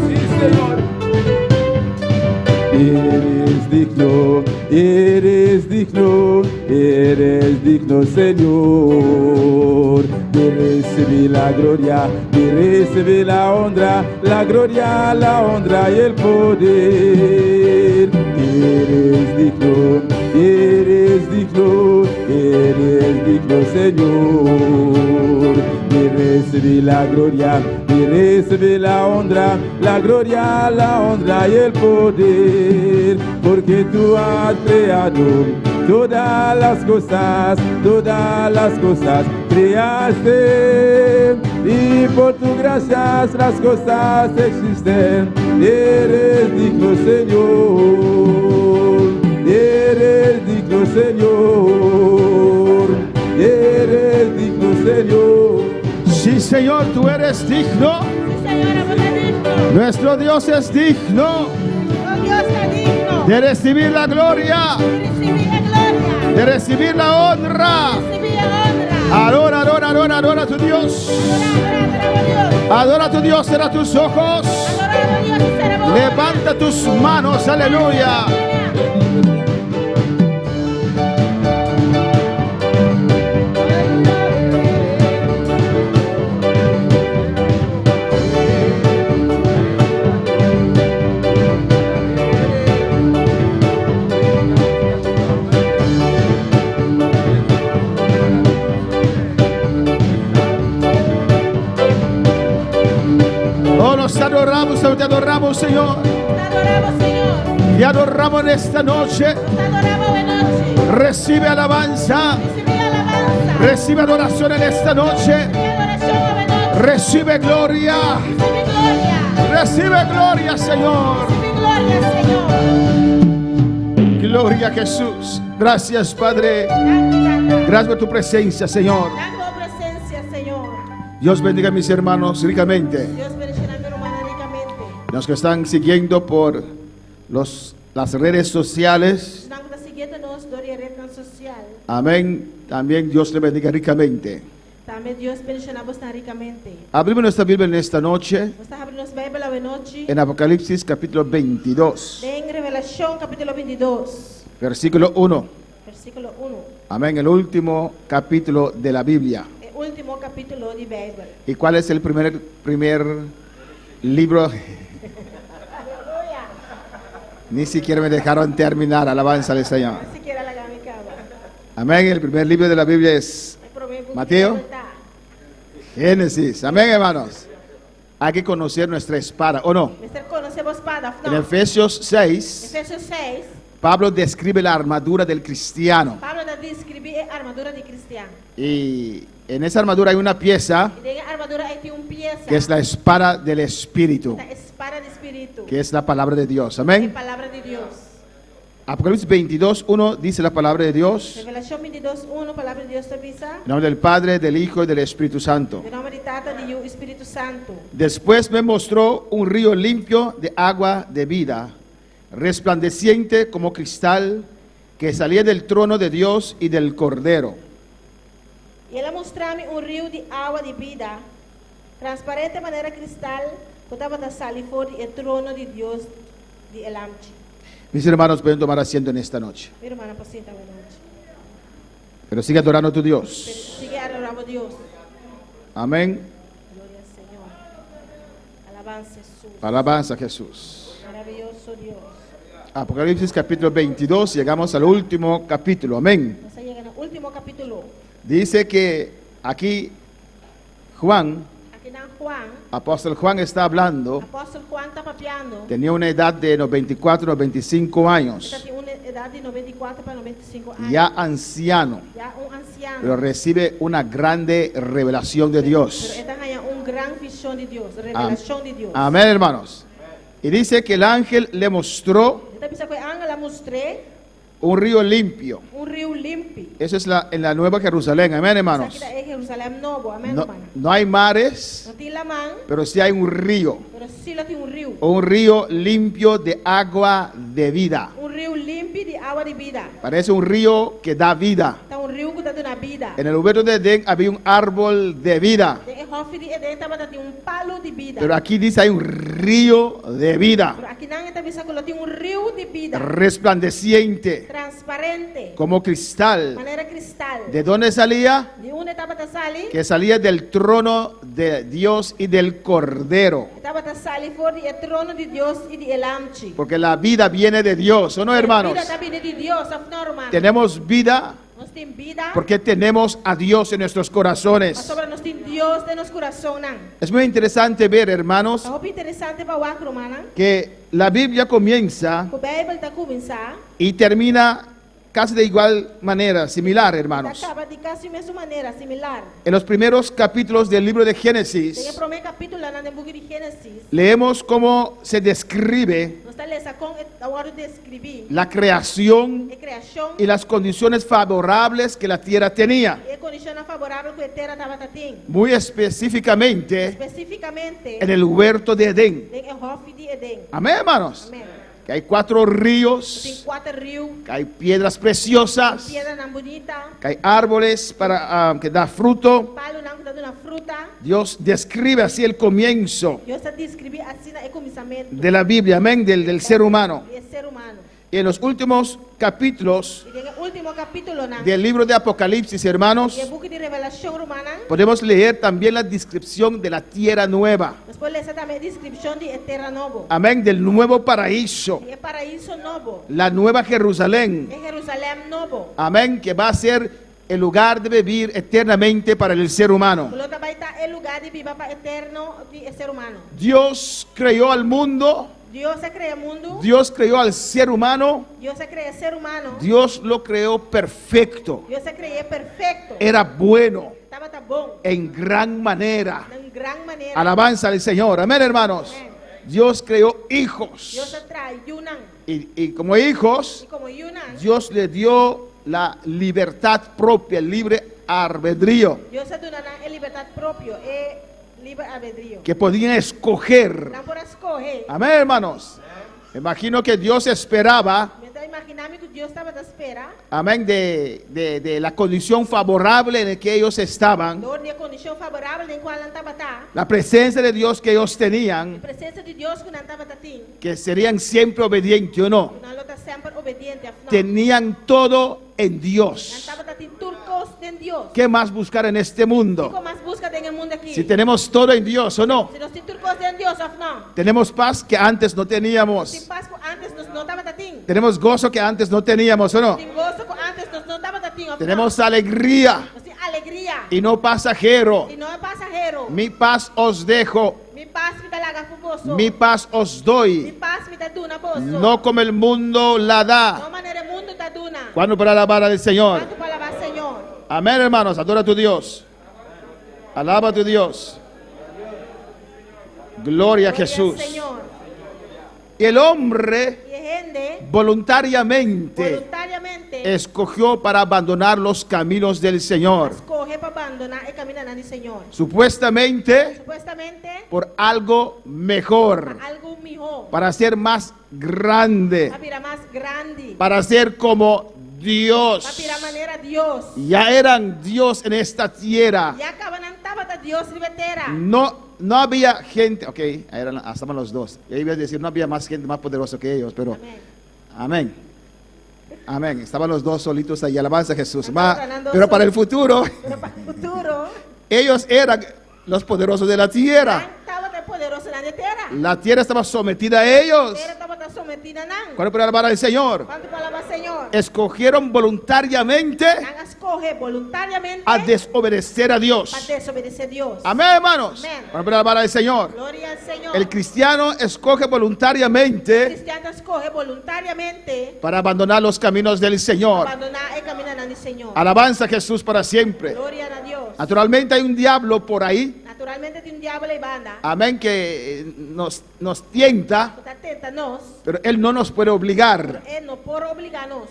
[SPEAKER 6] Sí, Señor. Eres digno, eres digno, eres digno, Señor. De recibir la gloria, de recibir la honra y el poder. Eres digno, eres digno, eres digno, Señor. De recibir la gloria, de recibir la honra y el poder, porque tú has creado todas las cosas creaste, y por tu gracia las cosas existen. Eres digno, Señor, eres digno, Señor, eres digno, Señor.
[SPEAKER 7] Sí, Señor, tú eres digno. Nuestro Dios es digno de recibir la gloria, de recibir la honra. Adora, adora, adora, adora a tu Dios. Adora a tu Dios, cierra tus ojos. Levanta tus manos, aleluya. Te adoramos, Señor. Te adoramos en esta noche. Recibe alabanza. Recibe adoración en esta noche. Recibe gloria. Recibe gloria, Señor. Gloria a Jesús. Gracias, Padre. Gracias por tu presencia, Señor. Dios bendiga a mis hermanos ricamente. Los que están siguiendo por las redes sociales. Amén. También Dios le bendiga ricamente. Abrimos nuestra Biblia en esta noche. En Apocalipsis capítulo 22. Versículo 1. Amén. El último capítulo de la Biblia. ¿Y cuál es el primer libro? Ni siquiera me dejaron terminar. Alabanza al Señor. Amén. El primer libro de la Biblia es Mateo, Génesis. Amén, hermanos. Hay que conocer nuestra espada, ¿o no? En Efesios 6, Pablo describe la armadura del cristiano. Y en esa armadura hay una pieza que es la espada del Espíritu, que es la palabra de Dios. Amén. Apocalipsis 22:1 dice la palabra de Dios.
[SPEAKER 8] Revelación 22:1, palabra de Dios avisa.
[SPEAKER 7] En nombre del Padre, del Hijo y del Espíritu Santo.
[SPEAKER 8] En nombre del Tata, del Hijo y Espíritu Santo.
[SPEAKER 7] Después me mostró un río limpio de agua de vida, resplandeciente como cristal, que salía del trono de Dios y del Cordero.
[SPEAKER 8] Y él mostró-me un río de agua de vida, transparente de manera cristal, que estaba a salir fora do trono de Dios de Elamchi.
[SPEAKER 7] Mis hermanos pueden tomar asiento en esta noche.
[SPEAKER 8] Mi hermana, paciente esta noche.
[SPEAKER 7] Pero sigue adorando a tu Dios.
[SPEAKER 8] Sigue adorando a Dios.
[SPEAKER 7] Amén.
[SPEAKER 8] Gloria al Señor. Alabanza a Jesús.
[SPEAKER 7] Alabanza a Jesús.
[SPEAKER 8] Maravilloso Dios.
[SPEAKER 7] Apocalipsis capítulo 22, llegamos al último capítulo. Amén.
[SPEAKER 8] Nos llega al último capítulo.
[SPEAKER 7] Dice que aquí Juan
[SPEAKER 8] Juan,
[SPEAKER 7] apóstol Juan está hablando,
[SPEAKER 8] apóstol Juan está papiando.
[SPEAKER 7] tenía una edad de 94 o 25 años,
[SPEAKER 8] Esta tiene una edad de 94 para 95 años.
[SPEAKER 7] ya anciano,
[SPEAKER 8] Ya un anciano.
[SPEAKER 7] pero recibe una grande revelación de
[SPEAKER 8] Pero
[SPEAKER 7] Dios.
[SPEAKER 8] esta es una gran visión de Dios, revelación de Dios.
[SPEAKER 7] Amén, hermanos. Y dice que el ángel le mostró
[SPEAKER 8] Esta piensa que el ángel la mostré
[SPEAKER 7] un río limpio.
[SPEAKER 8] un río limpio.
[SPEAKER 7] Eso es en la Nueva Jerusalén. Amén, hermanos.
[SPEAKER 8] Aquí es Jerusalén nuevo, amén,
[SPEAKER 7] No,
[SPEAKER 8] hermano.
[SPEAKER 7] no hay mares,
[SPEAKER 8] No tiene la man,
[SPEAKER 7] pero sí hay un río.
[SPEAKER 8] pero sí lo tiene un río.
[SPEAKER 7] Un río limpio de agua de vida.
[SPEAKER 8] Un río limpio de agua de vida.
[SPEAKER 7] Parece un río que da vida.
[SPEAKER 8] Está un río que da una vida.
[SPEAKER 7] En el huerto de Edén había un árbol de vida.
[SPEAKER 8] De hof de Edén estaba tiene un palo de vida.
[SPEAKER 7] Pero aquí dice hay un río de vida.
[SPEAKER 8] Pero aquí nadie está diciendo que tiene un río de vida.
[SPEAKER 7] Resplandeciente.
[SPEAKER 8] Transparente.
[SPEAKER 7] Como cristal.
[SPEAKER 8] Manera cristal.
[SPEAKER 7] ¿De dónde salía?
[SPEAKER 8] De una etapa te sale.
[SPEAKER 7] Que salía del trono de Dios y del Cordero.
[SPEAKER 8] Etapa te sale por el trono de Dios y de el amchi.
[SPEAKER 7] Porque la vida viene de Dios, ¿o no, hermanos?
[SPEAKER 8] La vida también de Dios, no, hermano.
[SPEAKER 7] Tenemos vida
[SPEAKER 8] Nos tiene vida.
[SPEAKER 7] porque tenemos a Dios en nuestros corazones.
[SPEAKER 8] Sobre nos tiene Dios de nos corazones.
[SPEAKER 7] Es muy interesante ver, hermanos,
[SPEAKER 8] Es muy interesante para Juan Romana.
[SPEAKER 7] que la Biblia comienza
[SPEAKER 8] La Biblia está comienza.
[SPEAKER 7] y termina casi de igual manera, similar, hermanos.
[SPEAKER 8] Acaba de casi misma manera, similar.
[SPEAKER 7] En los primeros capítulos del libro de
[SPEAKER 8] En el
[SPEAKER 7] Génesis,
[SPEAKER 8] primer capítulo en el libro de Génesis,
[SPEAKER 7] leemos cómo se describe
[SPEAKER 8] nos está con ahora de escribir
[SPEAKER 7] la creación
[SPEAKER 8] la creación
[SPEAKER 7] y las condiciones favorables que la tierra tenía.
[SPEAKER 8] y condiciones favorables que la tierra estaba teniendo.
[SPEAKER 7] Muy específicamente
[SPEAKER 8] Específicamente
[SPEAKER 7] en el huerto de Edén.
[SPEAKER 8] en el hof de Edén.
[SPEAKER 7] Amén, hermanos.
[SPEAKER 8] Amén.
[SPEAKER 7] Que hay 4
[SPEAKER 8] Tiene
[SPEAKER 7] ríos,
[SPEAKER 8] 4 ríos,
[SPEAKER 7] que hay piedras preciosas,
[SPEAKER 8] piedra tan bonita,
[SPEAKER 7] que hay árboles para que da fruto.
[SPEAKER 8] palo tan de una fruta.
[SPEAKER 7] Dios describe así el comienzo
[SPEAKER 8] Dios está describiendo así el comenzamiento
[SPEAKER 7] de la Biblia, amén, del ser humano.
[SPEAKER 8] del ser humano.
[SPEAKER 7] Y en los últimos capítulos
[SPEAKER 8] Y en el último capítulo
[SPEAKER 7] del libro de Apocalipsis, hermanos,
[SPEAKER 8] y el libro de Revelación romana,
[SPEAKER 7] podemos leer también la descripción de la tierra nueva,
[SPEAKER 8] después leer también descripción de tierra nuevo.
[SPEAKER 7] amén, del nuevo paraíso,
[SPEAKER 8] Y el paraíso nuevo,
[SPEAKER 7] la nueva Jerusalén,
[SPEAKER 8] es Jerusalén nuevo.
[SPEAKER 7] amén, que va a ser el lugar de vivir eternamente para el ser humano.
[SPEAKER 8] Por lo tanto, está el lugar de vida eterno del ser humano.
[SPEAKER 7] Dios creó al mundo,
[SPEAKER 8] Dios se crea el mundo,
[SPEAKER 7] Dios creó al ser humano,
[SPEAKER 8] Dios se crea el ser humano,
[SPEAKER 7] Dios lo creó perfecto,
[SPEAKER 8] Dios se crea perfecto.
[SPEAKER 7] era bueno
[SPEAKER 8] Estaba tan bueno,
[SPEAKER 7] en gran manera.
[SPEAKER 8] de gran manera.
[SPEAKER 7] Alabanza al Señor, amén, hermanos.
[SPEAKER 8] Amén.
[SPEAKER 7] Dios creó
[SPEAKER 8] Dios
[SPEAKER 7] hijos
[SPEAKER 8] se trae Yunan.
[SPEAKER 7] y como hijos,
[SPEAKER 8] Y como Yunan,
[SPEAKER 7] Dios le dio la libertad propia, el libre albedrío,
[SPEAKER 8] Dios se da una libertad propia, libre albedrío.
[SPEAKER 7] que podían escoger.
[SPEAKER 8] No por escoger.
[SPEAKER 7] Amén, hermanos. Me imagino que Dios esperaba,
[SPEAKER 8] Mientras imaginamos que Dios estaba de espera,
[SPEAKER 7] amén, de la condición favorable en la que ellos estaban,
[SPEAKER 8] de condición favorable en cual estaba está,
[SPEAKER 7] la presencia de Dios que ellos tenían,
[SPEAKER 8] presencia de Dios que estaba ti,
[SPEAKER 7] que serían siempre obedientes o no,
[SPEAKER 8] no lo está siempre obediente.
[SPEAKER 7] tenían todo en Dios.
[SPEAKER 8] Estaba ti turcos en Dios.
[SPEAKER 7] ¿Qué más buscar en este mundo?
[SPEAKER 8] ¿Qué más busca en el mundo aquí?
[SPEAKER 7] Si tenemos todo en Dios o no,
[SPEAKER 8] Si no si turcos en Dios o no.
[SPEAKER 7] tenemos paz que antes no
[SPEAKER 8] Sin
[SPEAKER 7] teníamos,
[SPEAKER 8] paz que antes nos no estaba ti.
[SPEAKER 7] tenemos gozo que antes no teníamos o no,
[SPEAKER 8] Sin gozo que antes nos no estaba ti.
[SPEAKER 7] tenemos alegría
[SPEAKER 8] Sin alegría.
[SPEAKER 7] y no pasajero.
[SPEAKER 8] Y no es pasajero.
[SPEAKER 7] Mi paz os dejo,
[SPEAKER 8] Mi paz me da la puposo.
[SPEAKER 7] mi paz os
[SPEAKER 8] Mi
[SPEAKER 7] doy,
[SPEAKER 8] paz me da una pozo.
[SPEAKER 7] no como el mundo la
[SPEAKER 8] No
[SPEAKER 7] da.
[SPEAKER 8] manera el mundo está duna.
[SPEAKER 7] ¿Cuándo para alabar al Señor?
[SPEAKER 8] ¿Cuánto palabra, Señor?
[SPEAKER 7] Amén, hermanos, adora a tu Dios, alaba a tu Dios. Gloria a Jesús.
[SPEAKER 8] Señor.
[SPEAKER 7] Y el hombre
[SPEAKER 8] Y gente
[SPEAKER 7] voluntariamente
[SPEAKER 8] voluntariamente
[SPEAKER 7] escogió para abandonar los caminos del Señor,
[SPEAKER 8] escoge para abandonar el camino del Señor.
[SPEAKER 7] supuestamente
[SPEAKER 8] Supuestamente,
[SPEAKER 7] por algo mejor,
[SPEAKER 8] algo mejor.
[SPEAKER 7] para ser más grande,
[SPEAKER 8] Para más grande.
[SPEAKER 7] para ser como
[SPEAKER 8] Para
[SPEAKER 7] Dios.
[SPEAKER 8] manera Dios.
[SPEAKER 7] Ya eran Dios en esta tierra.
[SPEAKER 8] Ya acaban de Dios libetera.
[SPEAKER 7] No había gente, ok, estaban los dos. Yo iba a decir, no había más gente más poderosa que ellos, pero
[SPEAKER 8] Amén.
[SPEAKER 7] amén. Amén. Estaban los dos solitos ahí, alabanza a Jesús.
[SPEAKER 8] Estaban ganando
[SPEAKER 7] Pero para el
[SPEAKER 8] solos.
[SPEAKER 7] futuro,
[SPEAKER 8] Pero para el futuro,
[SPEAKER 7] ellos eran los poderosos de la tierra.
[SPEAKER 8] estaba de poderoso en la tierra.
[SPEAKER 7] La tierra estaba sometida a
[SPEAKER 8] La
[SPEAKER 7] ellos.
[SPEAKER 8] tierra estaba sometida a nan.
[SPEAKER 7] ¿Cuál para alabar al Señor?
[SPEAKER 8] ¿Cuánto palabra, Señor?
[SPEAKER 7] Escogieron voluntariamente
[SPEAKER 8] Han escogido escoge voluntariamente
[SPEAKER 7] a desobedecer a Dios.
[SPEAKER 8] para desobedecer a Dios.
[SPEAKER 7] Amén, hermanos.
[SPEAKER 8] Amén.
[SPEAKER 7] Vamos a alabar al Señor.
[SPEAKER 8] Gloria al Señor.
[SPEAKER 7] El cristiano escoge
[SPEAKER 8] El
[SPEAKER 7] voluntariamente
[SPEAKER 8] cristiano escoge voluntariamente
[SPEAKER 7] para abandonar los caminos del Señor.
[SPEAKER 8] abandonar el camino del Señor.
[SPEAKER 7] Alabanza a Jesús para siempre.
[SPEAKER 8] Gloria a Dios.
[SPEAKER 7] Naturalmente hay un diablo por ahí,
[SPEAKER 8] Naturalmente tiene un diablo y banda.
[SPEAKER 7] amén, que nos tienta,
[SPEAKER 8] Téntanos.
[SPEAKER 7] pero él no nos puede obligar.
[SPEAKER 8] Él no puede obligarnos.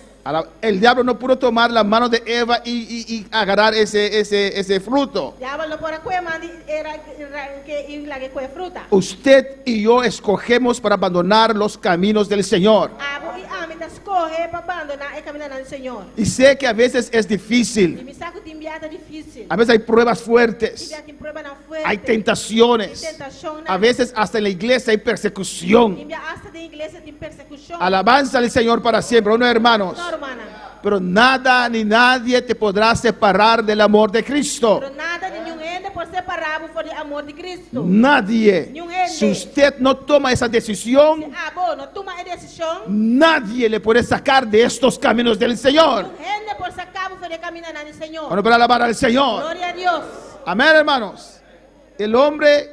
[SPEAKER 7] El diablo no pudo tomar la mano de Eva y agarrar ese fruto.
[SPEAKER 8] Diablo no puede comer era que la que coge fruta.
[SPEAKER 7] Usted y yo escogemos para abandonar los caminos del Señor.
[SPEAKER 8] Abo y Ami te escoge para abandonar el camino del Señor.
[SPEAKER 7] Y sé que a veces es
[SPEAKER 8] Y
[SPEAKER 7] difícil,
[SPEAKER 8] me saco de enviada difícil.
[SPEAKER 7] a veces hay pruebas fuertes,
[SPEAKER 8] Enviada en prueba no fuerte.
[SPEAKER 7] hay tentaciones, a veces hasta en la iglesia hay persecución.
[SPEAKER 8] Envía hasta de iglesia de persecución.
[SPEAKER 7] Alabanza al Señor para siempre, ¿no, hermanos?
[SPEAKER 8] No, hermana.
[SPEAKER 7] Pero nada ni nadie te podrá separar del amor de Cristo.
[SPEAKER 8] Pero nada de ningún ende por separado por el amor de Cristo.
[SPEAKER 7] Nadie.
[SPEAKER 8] Ni un ende.
[SPEAKER 7] Si usted no toma esa decisión,
[SPEAKER 8] Abo no toma la decisión.
[SPEAKER 7] nadie le puede sacar de estos caminos del Señor.
[SPEAKER 8] Un ende por sacar por el camino del Señor.
[SPEAKER 7] Bueno, para alabar al Señor.
[SPEAKER 8] Gloria a Dios.
[SPEAKER 7] Amén, hermanos. El hombre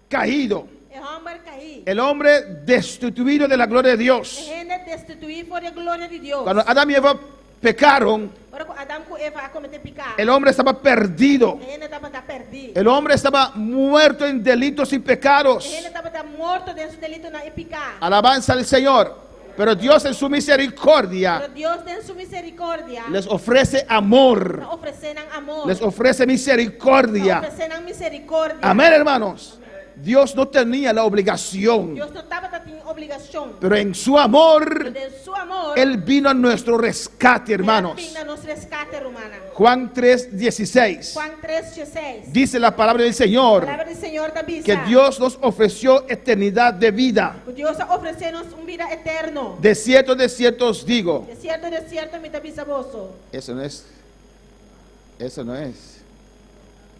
[SPEAKER 7] caído,
[SPEAKER 8] El hombre caído.
[SPEAKER 7] el hombre destituido de la gloria de Dios.
[SPEAKER 8] El ende destituido por la gloria de Dios.
[SPEAKER 7] Cuando Adán y Eva pecaron,
[SPEAKER 8] Ahora Adán y Eva cometen pecado.
[SPEAKER 7] el hombre estaba perdido.
[SPEAKER 8] El ende estaba perdido.
[SPEAKER 7] El hombre estaba muerto en delitos y pecados.
[SPEAKER 8] El ende estaba muerto de su delito y pecado.
[SPEAKER 7] Alabanza al Señor. Pero Dios en su misericordia
[SPEAKER 8] Pero Dios en su misericordia
[SPEAKER 7] les ofrece amor,
[SPEAKER 8] nos ofrecen amor.
[SPEAKER 7] les ofrece
[SPEAKER 8] Nos
[SPEAKER 7] misericordia.
[SPEAKER 8] ofrecen misericordia.
[SPEAKER 7] Amén, hermanos. Dios no tenía la obligación,
[SPEAKER 8] Dios no estaba teniendo obligación.
[SPEAKER 7] pero en su amor,
[SPEAKER 8] Pero de su amor,
[SPEAKER 7] Él vino a nuestro rescate, hermanos.
[SPEAKER 8] Él nos rescate, hermana.
[SPEAKER 7] Juan 3:16
[SPEAKER 8] Juan 3:16.
[SPEAKER 7] dice la palabra del Señor
[SPEAKER 8] Palabra del Señor te avisa
[SPEAKER 7] que Dios nos ofreció eternidad de vida.
[SPEAKER 8] Dios ofrecenos un vida eterno.
[SPEAKER 7] De cierto os digo.
[SPEAKER 8] De cierto, me te avisa vos.
[SPEAKER 7] Eso no es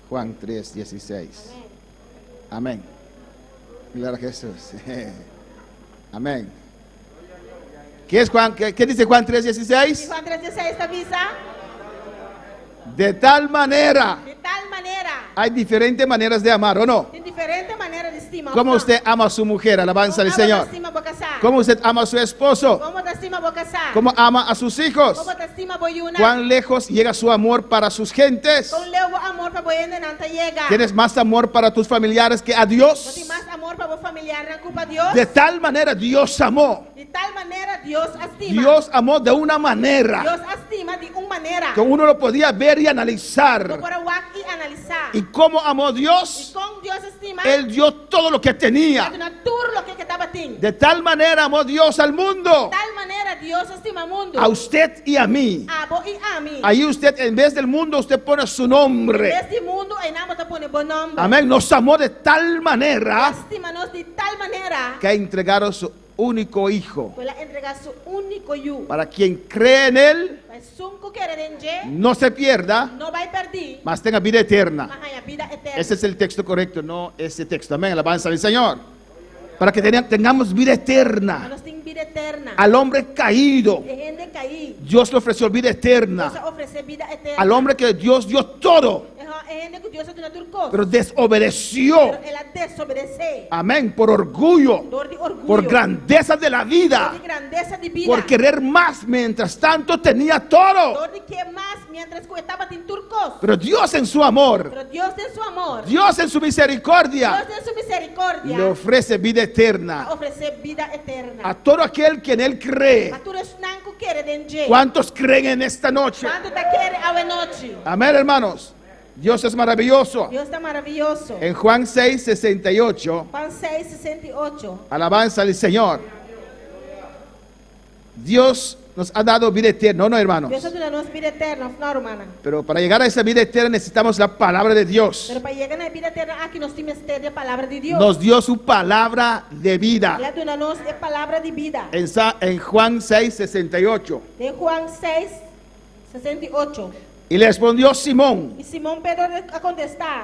[SPEAKER 7] Juan 3:16. Amén. Gloria a Jesús. Amén. ¿Qué es Juan? ¿Qué dice Juan 3:16?
[SPEAKER 8] Juan 3:16 te avisa.
[SPEAKER 7] De tal manera,
[SPEAKER 8] De tal manera,
[SPEAKER 7] hay diferentes maneras de amar, ¿o no?
[SPEAKER 8] de diferente manera de estima.
[SPEAKER 7] ¿Cómo usted ama a su mujer? Alabanza al Señor.
[SPEAKER 8] ¿Cómo
[SPEAKER 7] ¿Cómo usted ama a su esposo?
[SPEAKER 8] te estima vos casar?
[SPEAKER 7] ¿Cómo ama a sus hijos?
[SPEAKER 8] ¿Cómo te estima boyuna?
[SPEAKER 7] ¿Cuán lejos llega su amor para sus gentes?
[SPEAKER 8] Con leo amor para boyuna en anta llega.
[SPEAKER 7] ¿Tienes más amor para tus familiares que a
[SPEAKER 8] ¿No
[SPEAKER 7] Dios?
[SPEAKER 8] tienes más amor para vos familiar en culpa Dios?
[SPEAKER 7] De tal manera Dios amó.
[SPEAKER 8] De tal manera Dios estima.
[SPEAKER 7] Dios amó de una manera
[SPEAKER 8] Dios estima de una manera.
[SPEAKER 7] que uno lo podía ver y
[SPEAKER 8] No
[SPEAKER 7] analizar.
[SPEAKER 8] para walk y analizar.
[SPEAKER 7] ¿Y cómo amó
[SPEAKER 8] Y
[SPEAKER 7] Dios?
[SPEAKER 8] con Dios estima.
[SPEAKER 7] Él dio todo lo que tenía.
[SPEAKER 8] De una tour lo que estaba tin.
[SPEAKER 7] De tal manera amó Dios al mundo,
[SPEAKER 8] De tal manera Dios estima mundo.
[SPEAKER 7] a usted y a mí.
[SPEAKER 8] A vos y a mí.
[SPEAKER 7] Ahí usted, en vez del mundo, usted pone su nombre.
[SPEAKER 8] Este mundo en ambos te pone buen nombre.
[SPEAKER 7] Amén. Nos amó de tal manera
[SPEAKER 8] Estímanos de tal manera
[SPEAKER 7] que ha entregado su único hijo.
[SPEAKER 8] que la entrega su único yu.
[SPEAKER 7] Para quien cree en él,
[SPEAKER 8] Para sunco que renje,
[SPEAKER 7] no se pierda,
[SPEAKER 8] no va a perder.
[SPEAKER 7] mas tenga vida eterna.
[SPEAKER 8] Más allá, vida eterna.
[SPEAKER 7] Ese es el texto correcto, no ese texto. Amén. Alabanza al Señor. Para que tengamos vida eterna.
[SPEAKER 8] Nos tiene vida eterna.
[SPEAKER 7] Al hombre caído,
[SPEAKER 8] De gente caí.
[SPEAKER 7] Dios le ofreció vida
[SPEAKER 8] Dios
[SPEAKER 7] eterna.
[SPEAKER 8] ofrece vida eterna.
[SPEAKER 7] Al hombre que Dios dio todo,
[SPEAKER 8] Es gente que Dios es una turco.
[SPEAKER 7] pero desobedeció.
[SPEAKER 8] Pero él desobedece.
[SPEAKER 7] Amén. Por orgullo,
[SPEAKER 8] Dolor de orgullo.
[SPEAKER 7] por grandeza de la
[SPEAKER 8] Dolor
[SPEAKER 7] vida,
[SPEAKER 8] de grandeza de vida.
[SPEAKER 7] por querer más, mientras tanto tenía todo.
[SPEAKER 8] Dolor de que más mientras que estaba en turcos.
[SPEAKER 7] Pero Dios en su amor,
[SPEAKER 8] Pero Dios en su amor.
[SPEAKER 7] Dios en su misericordia,
[SPEAKER 8] Dios en su misericordia.
[SPEAKER 7] le ofrece vida eterna
[SPEAKER 8] Ofrece vida eterna.
[SPEAKER 7] a todo aquel que en él cree.
[SPEAKER 8] A tu resnanco quiere denje.
[SPEAKER 7] ¿Cuántos creen en esta noche?
[SPEAKER 8] ¿Cuánto te quiere a noche?
[SPEAKER 7] Amén, hermanos. Dios es maravilloso.
[SPEAKER 8] Dios está maravilloso.
[SPEAKER 7] En Juan 6:68,
[SPEAKER 8] Juan 6:68.
[SPEAKER 7] alabanza al Señor. Dios nos ha dado vida eterna, ¿no, hermanos?
[SPEAKER 8] Dios es una nos vida eterna, no, hermana.
[SPEAKER 7] Pero para llegar a esa vida eterna necesitamos la palabra de Dios.
[SPEAKER 8] Pero para llegar a la vida eterna, aquí nos tiene la palabra de Dios.
[SPEAKER 7] Nos dio su palabra de vida.
[SPEAKER 8] La de una nos es palabra de vida.
[SPEAKER 7] En Juan 6:68.
[SPEAKER 8] De Juan 6:68.
[SPEAKER 7] Y le respondió Simón.
[SPEAKER 8] Y Simón Pedro a contestar.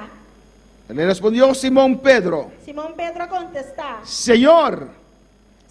[SPEAKER 7] Le respondió Simón Pedro.
[SPEAKER 8] Simón Pedro a contestar.
[SPEAKER 7] Señor,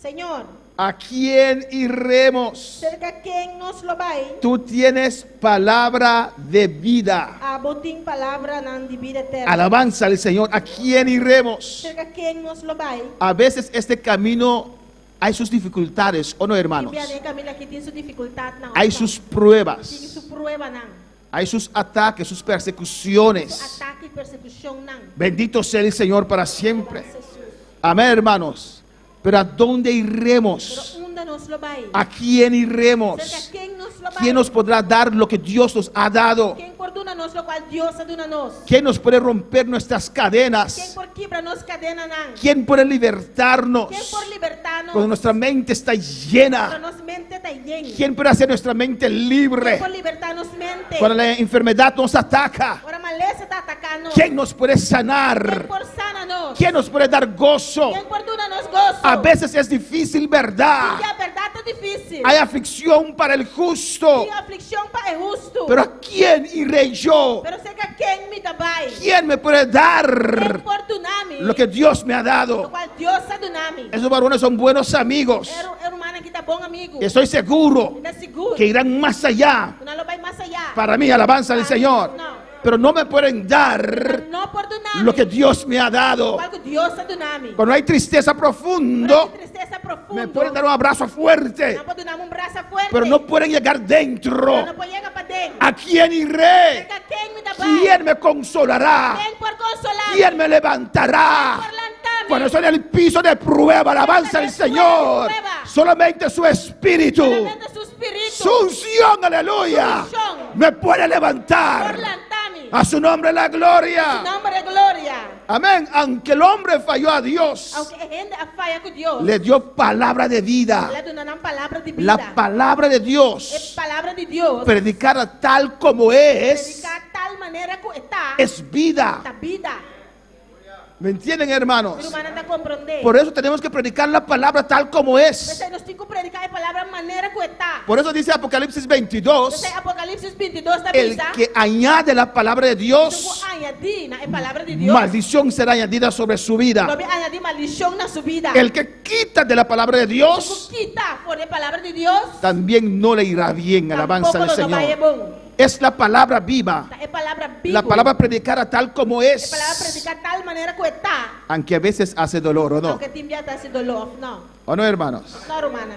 [SPEAKER 8] Señor,
[SPEAKER 7] ¿A quién iremos?
[SPEAKER 8] Cerca quem nos lo vai?
[SPEAKER 7] Tú tienes palabra de vida.
[SPEAKER 8] A botim palavra nan de vida eterna.
[SPEAKER 7] Alabanza al Señor. ¿A quién iremos?
[SPEAKER 8] Cerca quem nos lo vai?
[SPEAKER 7] A veces este camino hay sus dificultades, ¿o no, hermanos?
[SPEAKER 8] Enviarei caminho aqui tem sua dificuldade na
[SPEAKER 7] Hay sus pruebas,
[SPEAKER 8] Tem sua prueba nan.
[SPEAKER 7] hay sus ataques, sus persecuciones.
[SPEAKER 8] Ataque e persecução nan.
[SPEAKER 7] Bendito sea el Señor para siempre.
[SPEAKER 8] Graças a Jesus.
[SPEAKER 7] Amén, hermanos. Pero ¿a dónde
[SPEAKER 8] Pero
[SPEAKER 7] iremos?
[SPEAKER 8] onde nos lo vai?
[SPEAKER 7] ¿A quién iremos?
[SPEAKER 8] Cerca quem nos lo vai?
[SPEAKER 7] ¿Quién nos podrá dar lo que Dios nos ha dado?
[SPEAKER 8] Quem perdona nos lo qual Deus aduna nos?
[SPEAKER 7] ¿Quién nos puede romper nuestras
[SPEAKER 8] Quem
[SPEAKER 7] cadenas?
[SPEAKER 8] por quebra nos cadena nan?
[SPEAKER 7] ¿Quién puede libertarnos
[SPEAKER 8] Quem por libertar
[SPEAKER 7] cuando
[SPEAKER 8] nos?
[SPEAKER 7] nuestra mente está
[SPEAKER 8] Quando
[SPEAKER 7] llena?
[SPEAKER 8] nos mente tá llena.
[SPEAKER 7] ¿Quién puede hacer nuestra mente
[SPEAKER 8] Quem
[SPEAKER 7] libre
[SPEAKER 8] por libertar nos mente?
[SPEAKER 7] cuando la enfermedad nos ataca?
[SPEAKER 8] Ora maleza tá atacando.
[SPEAKER 7] ¿Quién nos puede
[SPEAKER 8] Quem
[SPEAKER 7] sanar?
[SPEAKER 8] por sana nos?
[SPEAKER 7] ¿Quién nos puede dar gozo?
[SPEAKER 8] Quem por duna nos gozo?
[SPEAKER 7] A veces es difícil, ¿verdad?
[SPEAKER 8] E a verdade tá difícil.
[SPEAKER 7] Hay aflicción para el justo.
[SPEAKER 8] E a aflição para é justo.
[SPEAKER 7] Pero ¿a quién iré yo?
[SPEAKER 8] Pero cerca quem me dá vai?
[SPEAKER 7] ¿Quién me puede
[SPEAKER 8] Quem
[SPEAKER 7] dar
[SPEAKER 8] por dunami?
[SPEAKER 7] lo que Dios me ha
[SPEAKER 8] O
[SPEAKER 7] dado?
[SPEAKER 8] qual Deus adunami.
[SPEAKER 7] Esos varones son buenos amigos.
[SPEAKER 8] Era humano que tá bom amigo.
[SPEAKER 7] Estoy seguro
[SPEAKER 8] Está seguro.
[SPEAKER 7] que irán más allá.
[SPEAKER 8] Não lo vai mais allá.
[SPEAKER 7] Para mí, alabanza al Señor.
[SPEAKER 8] No.
[SPEAKER 7] Pero no me pueden dar
[SPEAKER 8] Não por dunami.
[SPEAKER 7] lo que Dios me ha dado.
[SPEAKER 8] O qual que Deus adunami.
[SPEAKER 7] Cuando hay tristeza
[SPEAKER 8] Pero
[SPEAKER 7] profundo,
[SPEAKER 8] que tristeza profunda.
[SPEAKER 7] me pueden dar un abrazo fuerte.
[SPEAKER 8] Não pode dar um braço forte.
[SPEAKER 7] Pero no pueden llegar dentro.
[SPEAKER 8] Não pode chegar para dentro.
[SPEAKER 7] ¿A quién iré?
[SPEAKER 8] Cerca quem me dá vai?
[SPEAKER 7] ¿Quién me consolará?
[SPEAKER 8] Quem por consolar?
[SPEAKER 7] ¿Quién me levantará?
[SPEAKER 8] Por lantarme.
[SPEAKER 7] Cuando estoy en el piso de prueba, alabanza al Señor. Solamente su espíritu,
[SPEAKER 8] Solamente su espírito.
[SPEAKER 7] su unción, aleluya,
[SPEAKER 8] Su unción.
[SPEAKER 7] me puede
[SPEAKER 8] Por
[SPEAKER 7] levantar.
[SPEAKER 8] lantarme.
[SPEAKER 7] A su nombre la gloria.
[SPEAKER 8] Nombre de gloria.
[SPEAKER 7] Amén. Aunque el hombre falló a Dios,
[SPEAKER 8] Aunque a gente a falha com Deus.
[SPEAKER 7] le dio palabra de vida.
[SPEAKER 8] Le dona palavra de vida.
[SPEAKER 7] La palabra de
[SPEAKER 8] É
[SPEAKER 7] Dios,
[SPEAKER 8] palavra de Deus.
[SPEAKER 7] predicada tal como es
[SPEAKER 8] Predicar tal maneira que está.
[SPEAKER 7] vida.
[SPEAKER 8] Da vida.
[SPEAKER 7] ¿Me entienden,
[SPEAKER 8] O
[SPEAKER 7] hermanos?
[SPEAKER 8] ser humano está compreender.
[SPEAKER 7] Por eso tenemos que predicar la palabra tal como es.
[SPEAKER 8] Você nós temos que predicar a palavra maneira que está.
[SPEAKER 7] Por eso dice Apocalipsis 22,
[SPEAKER 8] Você Apocalipse 22 da
[SPEAKER 7] el
[SPEAKER 8] vida.
[SPEAKER 7] que añade la palabra de Dios,
[SPEAKER 8] Añadir na palavra de Deus.
[SPEAKER 7] maldición será añadida sobre su vida.
[SPEAKER 8] Não añadir maldição na sua vida.
[SPEAKER 7] El que quita de la palabra de Dios,
[SPEAKER 8] Quita por a palavra de Deus.
[SPEAKER 7] también no le irá bien. Alabanza al
[SPEAKER 8] Tampouco não vai
[SPEAKER 7] Señor.
[SPEAKER 8] bom.
[SPEAKER 7] Es la palabra viva,
[SPEAKER 8] É palavra
[SPEAKER 7] la
[SPEAKER 8] viva.
[SPEAKER 7] palabra predicada tal como
[SPEAKER 8] É palavra
[SPEAKER 7] es,
[SPEAKER 8] predicar tal maneira que está.
[SPEAKER 7] aunque a veces hace dolor, ¿o no?
[SPEAKER 8] Aunque te envia esse dolor. Não.
[SPEAKER 7] ¿O no, hermanos?
[SPEAKER 8] Não, romana.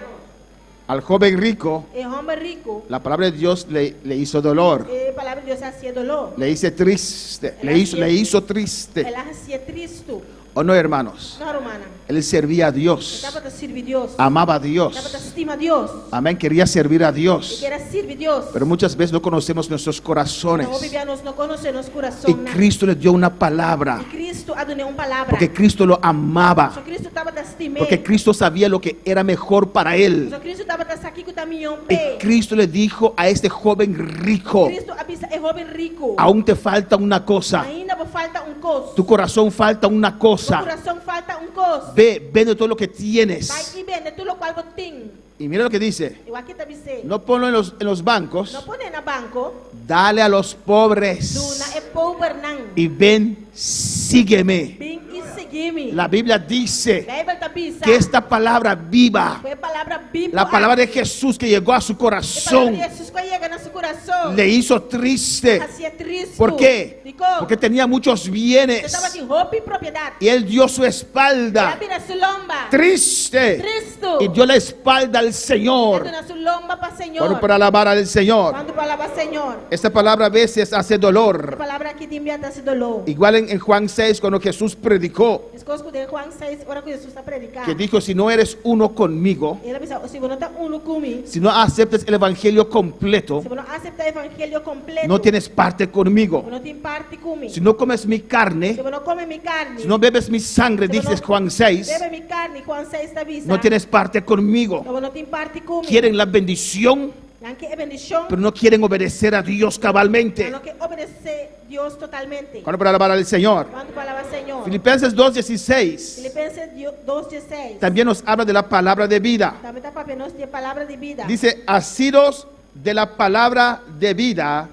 [SPEAKER 7] Al joven rico,
[SPEAKER 8] É homem rico.
[SPEAKER 7] la palabra de Dios le hizo dolor,
[SPEAKER 8] É palavra de Deus hacía dolor.
[SPEAKER 7] le hizo triste, le hizo triste.
[SPEAKER 8] Ela hacía triste.
[SPEAKER 7] ¿O no, hermanos?
[SPEAKER 8] Não, romana.
[SPEAKER 7] Él servía a Dios,
[SPEAKER 8] Estava a servir Deus.
[SPEAKER 7] amaba a
[SPEAKER 8] Estava a
[SPEAKER 7] Dios,
[SPEAKER 8] estima Deus.
[SPEAKER 7] amén, quería servir a
[SPEAKER 8] E
[SPEAKER 7] Dios.
[SPEAKER 8] queira servir Deus.
[SPEAKER 7] Pero muchas veces no conocemos nuestros corazones.
[SPEAKER 8] Não vivíamos, não conhecemos
[SPEAKER 7] Y
[SPEAKER 8] coração.
[SPEAKER 7] Cristo le dio una palabra,
[SPEAKER 8] E Cristo adonou uma palavra.
[SPEAKER 7] porque Cristo lo amaba,
[SPEAKER 8] Só Cristo estava a estimar.
[SPEAKER 7] porque Cristo sabía lo que era mejor para él.
[SPEAKER 8] Só Cristo estava a aqui com o caminhão
[SPEAKER 7] Y
[SPEAKER 8] pé.
[SPEAKER 7] Cristo le dijo a este joven rico,
[SPEAKER 8] Cristo avisa é jovem rico.
[SPEAKER 7] aún te falta una cosa,
[SPEAKER 8] Ainda falta coso.
[SPEAKER 7] tu corazón falta una
[SPEAKER 8] Tu
[SPEAKER 7] cosa.
[SPEAKER 8] coração falta coso.
[SPEAKER 7] Ve, vende todo lo que
[SPEAKER 8] Vai
[SPEAKER 7] tienes.
[SPEAKER 8] e vende tudo o qual você tem.
[SPEAKER 7] Y mira lo que dice,
[SPEAKER 8] Eu aqui também sei.
[SPEAKER 7] no ponlo en los bancos,
[SPEAKER 8] Não põe na banco.
[SPEAKER 7] dale a los pobres
[SPEAKER 8] Duna é pobre não.
[SPEAKER 7] y ven, sígueme.
[SPEAKER 8] Vem e seguir-me.
[SPEAKER 7] La Biblia dice
[SPEAKER 8] Bíblia tá bisa.
[SPEAKER 7] que esta palabra viva,
[SPEAKER 8] Foi a palavra bíblica.
[SPEAKER 7] la palabra de Jesús que llegó a su corazón,
[SPEAKER 8] Jesus que chega no seu coração.
[SPEAKER 7] le hizo triste.
[SPEAKER 8] Hacía triste.
[SPEAKER 7] ¿Por qué?
[SPEAKER 8] Ficou.
[SPEAKER 7] Porque tenía muchos
[SPEAKER 8] Você
[SPEAKER 7] bienes
[SPEAKER 8] estava com roupa e propriedade.
[SPEAKER 7] y él dio su
[SPEAKER 8] Ela
[SPEAKER 7] espalda
[SPEAKER 8] vira sua lomba.
[SPEAKER 7] triste
[SPEAKER 8] Triste.
[SPEAKER 7] y dio la espalda al Señor.
[SPEAKER 8] Ela sua lomba para o Senhor.
[SPEAKER 7] Bueno, para alabar al Señor.
[SPEAKER 8] Quando falava Senhor.
[SPEAKER 7] Esta palabra a veces hace
[SPEAKER 8] A
[SPEAKER 7] dolor.
[SPEAKER 8] palavra que te envia esse dolor.
[SPEAKER 7] Igual en Juan 6, cuando Jesús predicó,
[SPEAKER 8] Escosko de Juan 6, ora que Jesus está predicando.
[SPEAKER 7] que dijo, si no eres uno conmigo,
[SPEAKER 8] Ele disse, se você não está comigo,
[SPEAKER 7] si no aceptas el evangelio completo,
[SPEAKER 8] se você não aceita o evangelho completo,
[SPEAKER 7] no tienes parte conmigo.
[SPEAKER 8] você não tem parte comigo.
[SPEAKER 7] Si no comes mi
[SPEAKER 8] Se
[SPEAKER 7] carne,
[SPEAKER 8] você não come minha carne,
[SPEAKER 7] si no bebes mi sangre,
[SPEAKER 8] se
[SPEAKER 7] dice
[SPEAKER 8] você não
[SPEAKER 7] Juan 6,
[SPEAKER 8] bebe minha carne, Juan 6 está visa,
[SPEAKER 7] no tienes parte conmigo.
[SPEAKER 8] você não tem parte comigo.
[SPEAKER 7] Quieren la bendición,
[SPEAKER 8] Não quer bendição,
[SPEAKER 7] pero no quieren obedecer a Dios cabalmente.
[SPEAKER 8] não quer obedecer Deus totalmente.
[SPEAKER 7] Cuando para alabar al Señor.
[SPEAKER 8] Quando falava Senhor,
[SPEAKER 7] Filipenses 2:16
[SPEAKER 8] Filipenses 2:16,
[SPEAKER 7] también nos habla de la palabra de vida.
[SPEAKER 8] também está para nós de palavra de vida.
[SPEAKER 7] Dice, asidos de la palabra de vida,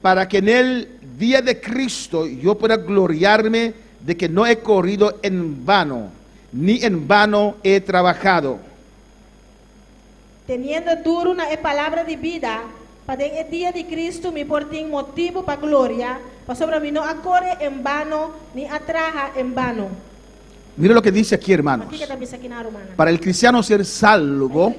[SPEAKER 7] para que en el día de Cristo yo pueda gloriarme de que no he corrido en vano, ni en vano he trabajado.
[SPEAKER 8] Teniendo duro una palabra de vida, para el día de Cristo me porté motivo para gloria, para sobre mí no acorre en vano, ni atraja en vano.
[SPEAKER 7] Mira lo que dice aquí, hermanos.
[SPEAKER 8] Aquí que también se quina romana.
[SPEAKER 7] Para el cristiano ser salvo,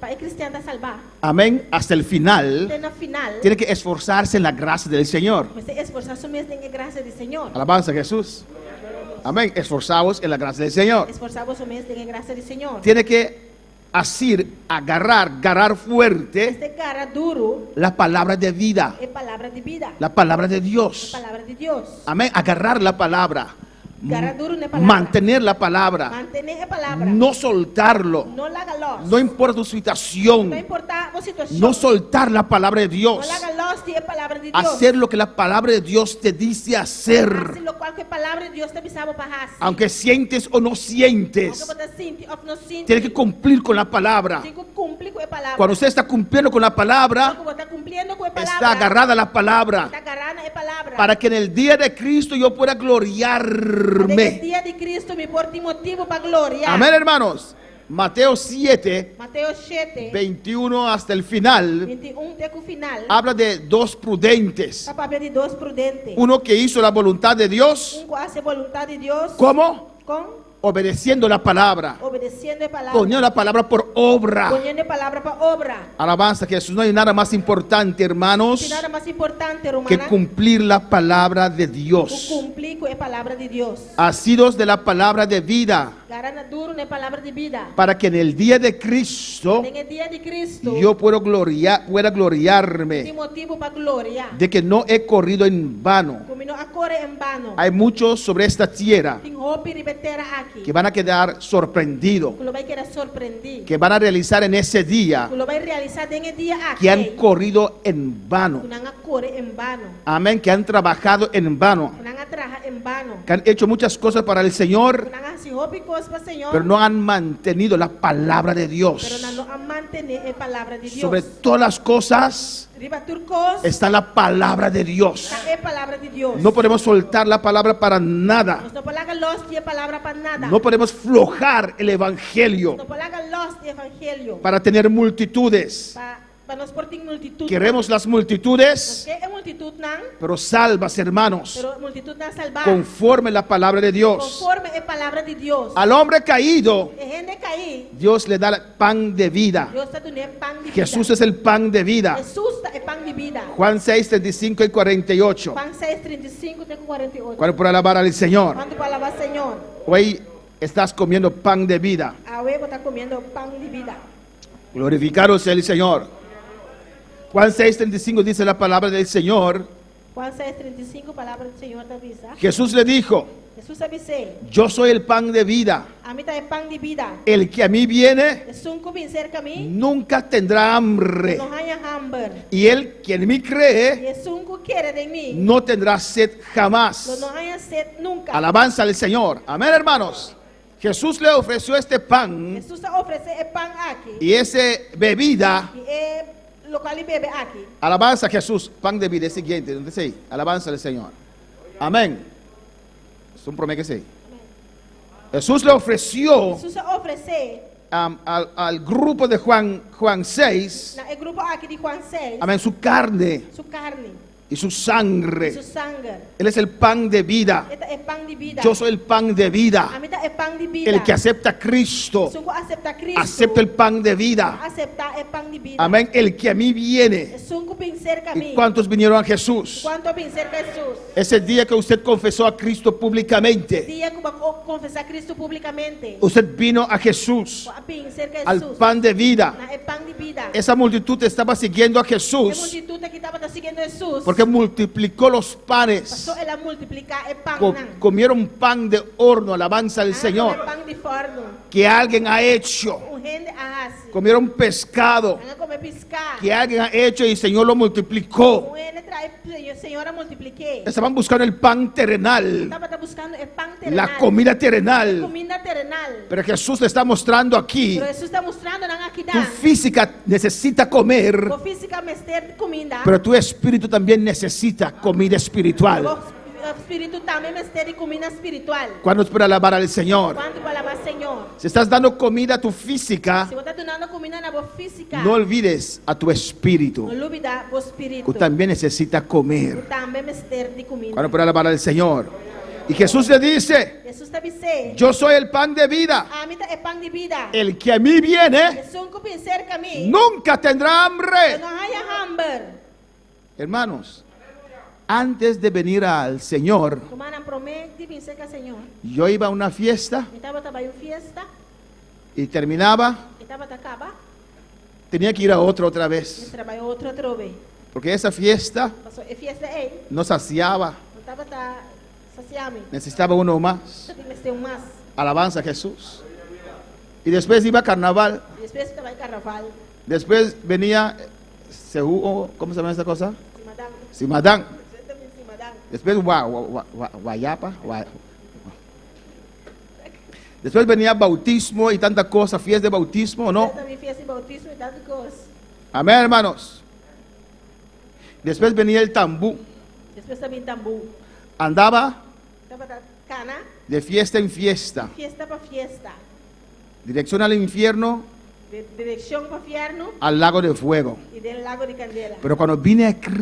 [SPEAKER 8] Para el cristiano está salvado.
[SPEAKER 7] amén, hasta el final,
[SPEAKER 8] En el final,
[SPEAKER 7] tiene que esforzarse en la gracia del Señor.
[SPEAKER 8] pues esforzarse en la gracia del Señor.
[SPEAKER 7] Alabanza a Jesús. Amén. Esforzaos en la gracia del Señor.
[SPEAKER 8] Esforzamos en la gracia del Señor.
[SPEAKER 7] Tiene que asir, agarrar fuerte
[SPEAKER 8] Este cara duro
[SPEAKER 7] la palabra de vida,
[SPEAKER 8] es palabra de vida.
[SPEAKER 7] la palabra de Dios.
[SPEAKER 8] Palabra de Dios.
[SPEAKER 7] Amén. Agarrar la palabra,
[SPEAKER 8] Agarrar duro una palabra.
[SPEAKER 7] mantener la palabra,
[SPEAKER 8] Mantener la palabra.
[SPEAKER 7] no soltarlo.
[SPEAKER 8] No la haga lost.
[SPEAKER 7] No importa tu situación,
[SPEAKER 8] No importa la situación.
[SPEAKER 7] no soltar la palabra de
[SPEAKER 8] No
[SPEAKER 7] Dios.
[SPEAKER 8] la haga lost y es palabra de Dios.
[SPEAKER 7] Hacer lo que la palabra de Dios te dice hacer.
[SPEAKER 8] Hacer lo cual que palabra de Dios te avisaba para hacer.
[SPEAKER 7] Aunque sientes o no sientes,
[SPEAKER 8] Aunque você sente ou não sente,
[SPEAKER 7] tienes que cumplir con la palabra.
[SPEAKER 8] tem que cumprir com a palavra.
[SPEAKER 7] Cuando usted está cumpliendo con la palabra,
[SPEAKER 8] Quando você está cumprindo com a palavra,
[SPEAKER 7] está agarrada a la palabra,
[SPEAKER 8] está agarrando a palavra.
[SPEAKER 7] para que en el día de Cristo yo pueda
[SPEAKER 8] Para que
[SPEAKER 7] gloriarme.
[SPEAKER 8] el día de Cristo me porte motivo para gloria.
[SPEAKER 7] Amén, hermanos. Mateo 7,
[SPEAKER 8] Mateo 7,
[SPEAKER 7] 21 hasta el final,
[SPEAKER 8] 21 até o final.
[SPEAKER 7] habla de dos prudentes.
[SPEAKER 8] A papel de dos prudentes.
[SPEAKER 7] Uno que hizo la voluntad de Dios,
[SPEAKER 8] Que hace voluntad de Dios.
[SPEAKER 7] ¿cómo?
[SPEAKER 8] Com
[SPEAKER 7] Obedeciendo la palabra,
[SPEAKER 8] obedeciendo a palavra.
[SPEAKER 7] poniendo la palabra por obra.
[SPEAKER 8] Poniendo a palavra para obra.
[SPEAKER 7] Alabanza a Jesús. No hay nada más importante, hermanos,
[SPEAKER 8] Tem nada mais importante,
[SPEAKER 7] que
[SPEAKER 8] romana,
[SPEAKER 7] cumplir la palabra de
[SPEAKER 8] que
[SPEAKER 7] Dios.
[SPEAKER 8] cumprir com a palavra de Deus.
[SPEAKER 7] Asidos de la palabra de vida,
[SPEAKER 8] Garana duro na palavra de vida.
[SPEAKER 7] para que en el día de Cristo
[SPEAKER 8] En el día de Cristo,
[SPEAKER 7] yo pueda
[SPEAKER 8] tem
[SPEAKER 7] gloriarme
[SPEAKER 8] motivo para gloria.
[SPEAKER 7] de que no he corrido en vano.
[SPEAKER 8] Como não acorre em vano.
[SPEAKER 7] Hay muchos sobre esta tierra
[SPEAKER 8] Tem roupa e betera aqui.
[SPEAKER 7] que van a quedar sorprendidos,
[SPEAKER 8] Que lo vai querer surpreender.
[SPEAKER 7] que van a realizar en ese día
[SPEAKER 8] Que lo vai realizar en el día aqui.
[SPEAKER 7] que han corrido en vano.
[SPEAKER 8] Que não acorre em vano.
[SPEAKER 7] Amén, que han trabajado en vano,
[SPEAKER 8] Que não atraja em vano.
[SPEAKER 7] que han hecho muchas cosas para el
[SPEAKER 8] Que
[SPEAKER 7] Señor,
[SPEAKER 8] não hace roupa e coisa para o Senhor.
[SPEAKER 7] pero no han mantenido la palabra de
[SPEAKER 8] Pero
[SPEAKER 7] Dios.
[SPEAKER 8] não a mantener a palavra de Deus.
[SPEAKER 7] Sobre todas las cosas
[SPEAKER 8] Riba turcos.
[SPEAKER 7] está la palabra de Dios.
[SPEAKER 8] Está a palavra de Deus.
[SPEAKER 7] No podemos soltar la palabra para nada.
[SPEAKER 8] Nós não podemos lost a palavra para nada.
[SPEAKER 7] No podemos flojar el evangelio
[SPEAKER 8] Não podemos lost o evangelho.
[SPEAKER 7] para tener multitudes.
[SPEAKER 8] Para nós portar multitud.
[SPEAKER 7] Queremos las multitudes,
[SPEAKER 8] Que é multitud não,
[SPEAKER 7] pero salvas, hermanos,
[SPEAKER 8] pero multitud não salvar.
[SPEAKER 7] conforme la palabra de Dios.
[SPEAKER 8] Conforme a palavra de Deus.
[SPEAKER 7] Al hombre caído,
[SPEAKER 8] E gente cair,
[SPEAKER 7] Dios le da pan de vida.
[SPEAKER 8] Deus está dando pan de vida.
[SPEAKER 7] Jesús es el pan de vida.
[SPEAKER 8] Jesús é pan de vida.
[SPEAKER 7] Juan 6, 35 y 48.
[SPEAKER 8] Juan 6, 35 até 48.
[SPEAKER 7] ¿Cuál por alabar al Señor?
[SPEAKER 8] Quando para alabar Senhor,
[SPEAKER 7] Hoy estás comiendo pan de vida.
[SPEAKER 8] a huevo está comendo pan de vida.
[SPEAKER 7] Glorificaros el Señor. Juan 6, 35 dice la palabra del Señor.
[SPEAKER 8] Juan 6, 35, palavra do Senhor te avisa.
[SPEAKER 7] Jesús le dijo,
[SPEAKER 8] Jesús avise,
[SPEAKER 7] yo soy el pan de vida.
[SPEAKER 8] a mí está el pan de vida.
[SPEAKER 7] El que a mí viene
[SPEAKER 8] Es un que cerca a mí,
[SPEAKER 7] nunca tendrá hambre.
[SPEAKER 8] no haya hambre.
[SPEAKER 7] Y el que en mí
[SPEAKER 8] Y
[SPEAKER 7] cree
[SPEAKER 8] es un que quiere de mí,
[SPEAKER 7] no tendrá sed jamás.
[SPEAKER 8] no haya sed nunca.
[SPEAKER 7] Alabanza al Señor. Amén, hermanos. Jesús le ofreció este pan
[SPEAKER 8] Jesús ofrece el pan aquí.
[SPEAKER 7] y esa bebida.
[SPEAKER 8] Y es lo que él bebe aquí.
[SPEAKER 7] Alabanza a Jesús. Pan de vida es siguiente. ¿Dónde dice? Alabanza al Señor. Amén. Es un promesa que sí. Jesús le ofreció
[SPEAKER 8] Jesús ofrece
[SPEAKER 7] al grupo de Juan 6,
[SPEAKER 8] el grupo aquí de Juan 6,
[SPEAKER 7] amén, su carne
[SPEAKER 8] su carne
[SPEAKER 7] y su
[SPEAKER 8] y
[SPEAKER 7] sangre.
[SPEAKER 8] su sangre.
[SPEAKER 7] Él es el pan de vida.
[SPEAKER 8] Este es el pan de vida.
[SPEAKER 7] Yo soy el pan de
[SPEAKER 8] A
[SPEAKER 7] vida.
[SPEAKER 8] mí está el pan de vida.
[SPEAKER 7] El que acepta a Cristo,
[SPEAKER 8] Es un que acepta a Cristo.
[SPEAKER 7] acepta el pan de vida.
[SPEAKER 8] Acepta el pan de vida.
[SPEAKER 7] Amén. El que a mí viene.
[SPEAKER 8] Es un que viene cerca a mí.
[SPEAKER 7] ¿Y cuántos vinieron a Jesús?
[SPEAKER 8] ¿Cuánto viene cerca a Jesús?
[SPEAKER 7] Ese día que usted confesó a Cristo públicamente,
[SPEAKER 8] Día que va a confesar a Cristo públicamente.
[SPEAKER 7] usted vino a Jesús,
[SPEAKER 8] Viene cerca a
[SPEAKER 7] al
[SPEAKER 8] Jesús.
[SPEAKER 7] pan de vida.
[SPEAKER 8] El pan de vida.
[SPEAKER 7] Esa multitud estaba siguiendo a
[SPEAKER 8] La
[SPEAKER 7] Jesús
[SPEAKER 8] multitud que estaba siguiendo a Jesús.
[SPEAKER 7] porque multiplicó los panes.
[SPEAKER 8] Pasó él a multiplicar el pan.
[SPEAKER 7] Comieron pan de horno, alabanza al
[SPEAKER 8] El
[SPEAKER 7] Señor,
[SPEAKER 8] pan de forno.
[SPEAKER 7] que alguien ha hecho.
[SPEAKER 8] Un gente hace.
[SPEAKER 7] Comieron pescado,
[SPEAKER 8] Van a comer pescado.
[SPEAKER 7] que alguien ha hecho y el Señor lo multiplicó.
[SPEAKER 8] Un gente trae, el Señor a multipliqué.
[SPEAKER 7] Estaban buscando el pan terrenal,
[SPEAKER 8] Estaba buscando el pan terrenal.
[SPEAKER 7] la comida terrenal.
[SPEAKER 8] Comida terrenal.
[SPEAKER 7] Pero Jesús le está mostrando aquí,
[SPEAKER 8] Pero Jesús está mostrando aquí
[SPEAKER 7] tu física necesita comer,
[SPEAKER 8] tu física me está comida.
[SPEAKER 7] pero tu espíritu también necesita comida espiritual.
[SPEAKER 8] O espíritu también me está de comida espiritual.
[SPEAKER 7] ¿Cuándo es para alabar al Señor?
[SPEAKER 8] Cuando para alabar al Señor.
[SPEAKER 7] Si estás dando comida a tu física,
[SPEAKER 8] Si vos estás dando comida camina na voz física.
[SPEAKER 7] no olvides a tu espíritu.
[SPEAKER 8] No olvida voz espíritu.
[SPEAKER 7] Tú también necesitas comer.
[SPEAKER 8] También mister de comida.
[SPEAKER 7] Cuando pueda alabar al Señor. Y Jesús le dice,
[SPEAKER 8] Jesus te dice,
[SPEAKER 7] yo soy el pan de vida.
[SPEAKER 8] a mí es pan de vida.
[SPEAKER 7] El que a mí viene
[SPEAKER 8] Es un cupín cerca a mí.
[SPEAKER 7] nunca tendrá hambre.
[SPEAKER 8] No haya hambre.
[SPEAKER 7] Hermanos, antes de venir al Señor,
[SPEAKER 8] Kumana promete bien cerca Señor.
[SPEAKER 7] yo iba a una fiesta
[SPEAKER 8] Estaba trabalhando fiesta.
[SPEAKER 7] y terminaba,
[SPEAKER 8] Estaba acaba.
[SPEAKER 7] tenía que ir a otra vez.
[SPEAKER 8] Trabalhou outra vez.
[SPEAKER 7] Porque esa fiesta
[SPEAKER 8] Passou a fiesta aí.
[SPEAKER 7] no saciaba,
[SPEAKER 8] Não estava saciame.
[SPEAKER 7] necesitaba uno más.
[SPEAKER 8] Só tinha que ter mais.
[SPEAKER 7] Alabanza a Jesús. Y después iba a carnaval.
[SPEAKER 8] Depois estava em carnaval.
[SPEAKER 7] Después venía, ¿cómo se llama esa cosa?
[SPEAKER 8] Simadang.
[SPEAKER 7] Simadán.
[SPEAKER 8] Também simadang.
[SPEAKER 7] Después guayapa. Después venía bautismo y tanta cosa, fiesta de bautismo, ¿no?
[SPEAKER 8] Também fiesta de bautismo e tantas coisas.
[SPEAKER 7] Amén, hermanos. Después venía el tambú.
[SPEAKER 8] Depois também tambu.
[SPEAKER 7] Andaba
[SPEAKER 8] Estava cana.
[SPEAKER 7] de fiesta en fiesta.
[SPEAKER 8] Fiesta para fiesta.
[SPEAKER 7] Dirección al infierno,
[SPEAKER 8] De direção para inferno
[SPEAKER 7] al lago de fuego.
[SPEAKER 8] e del lago de Candela.
[SPEAKER 7] Pero cuando vine a
[SPEAKER 8] Pero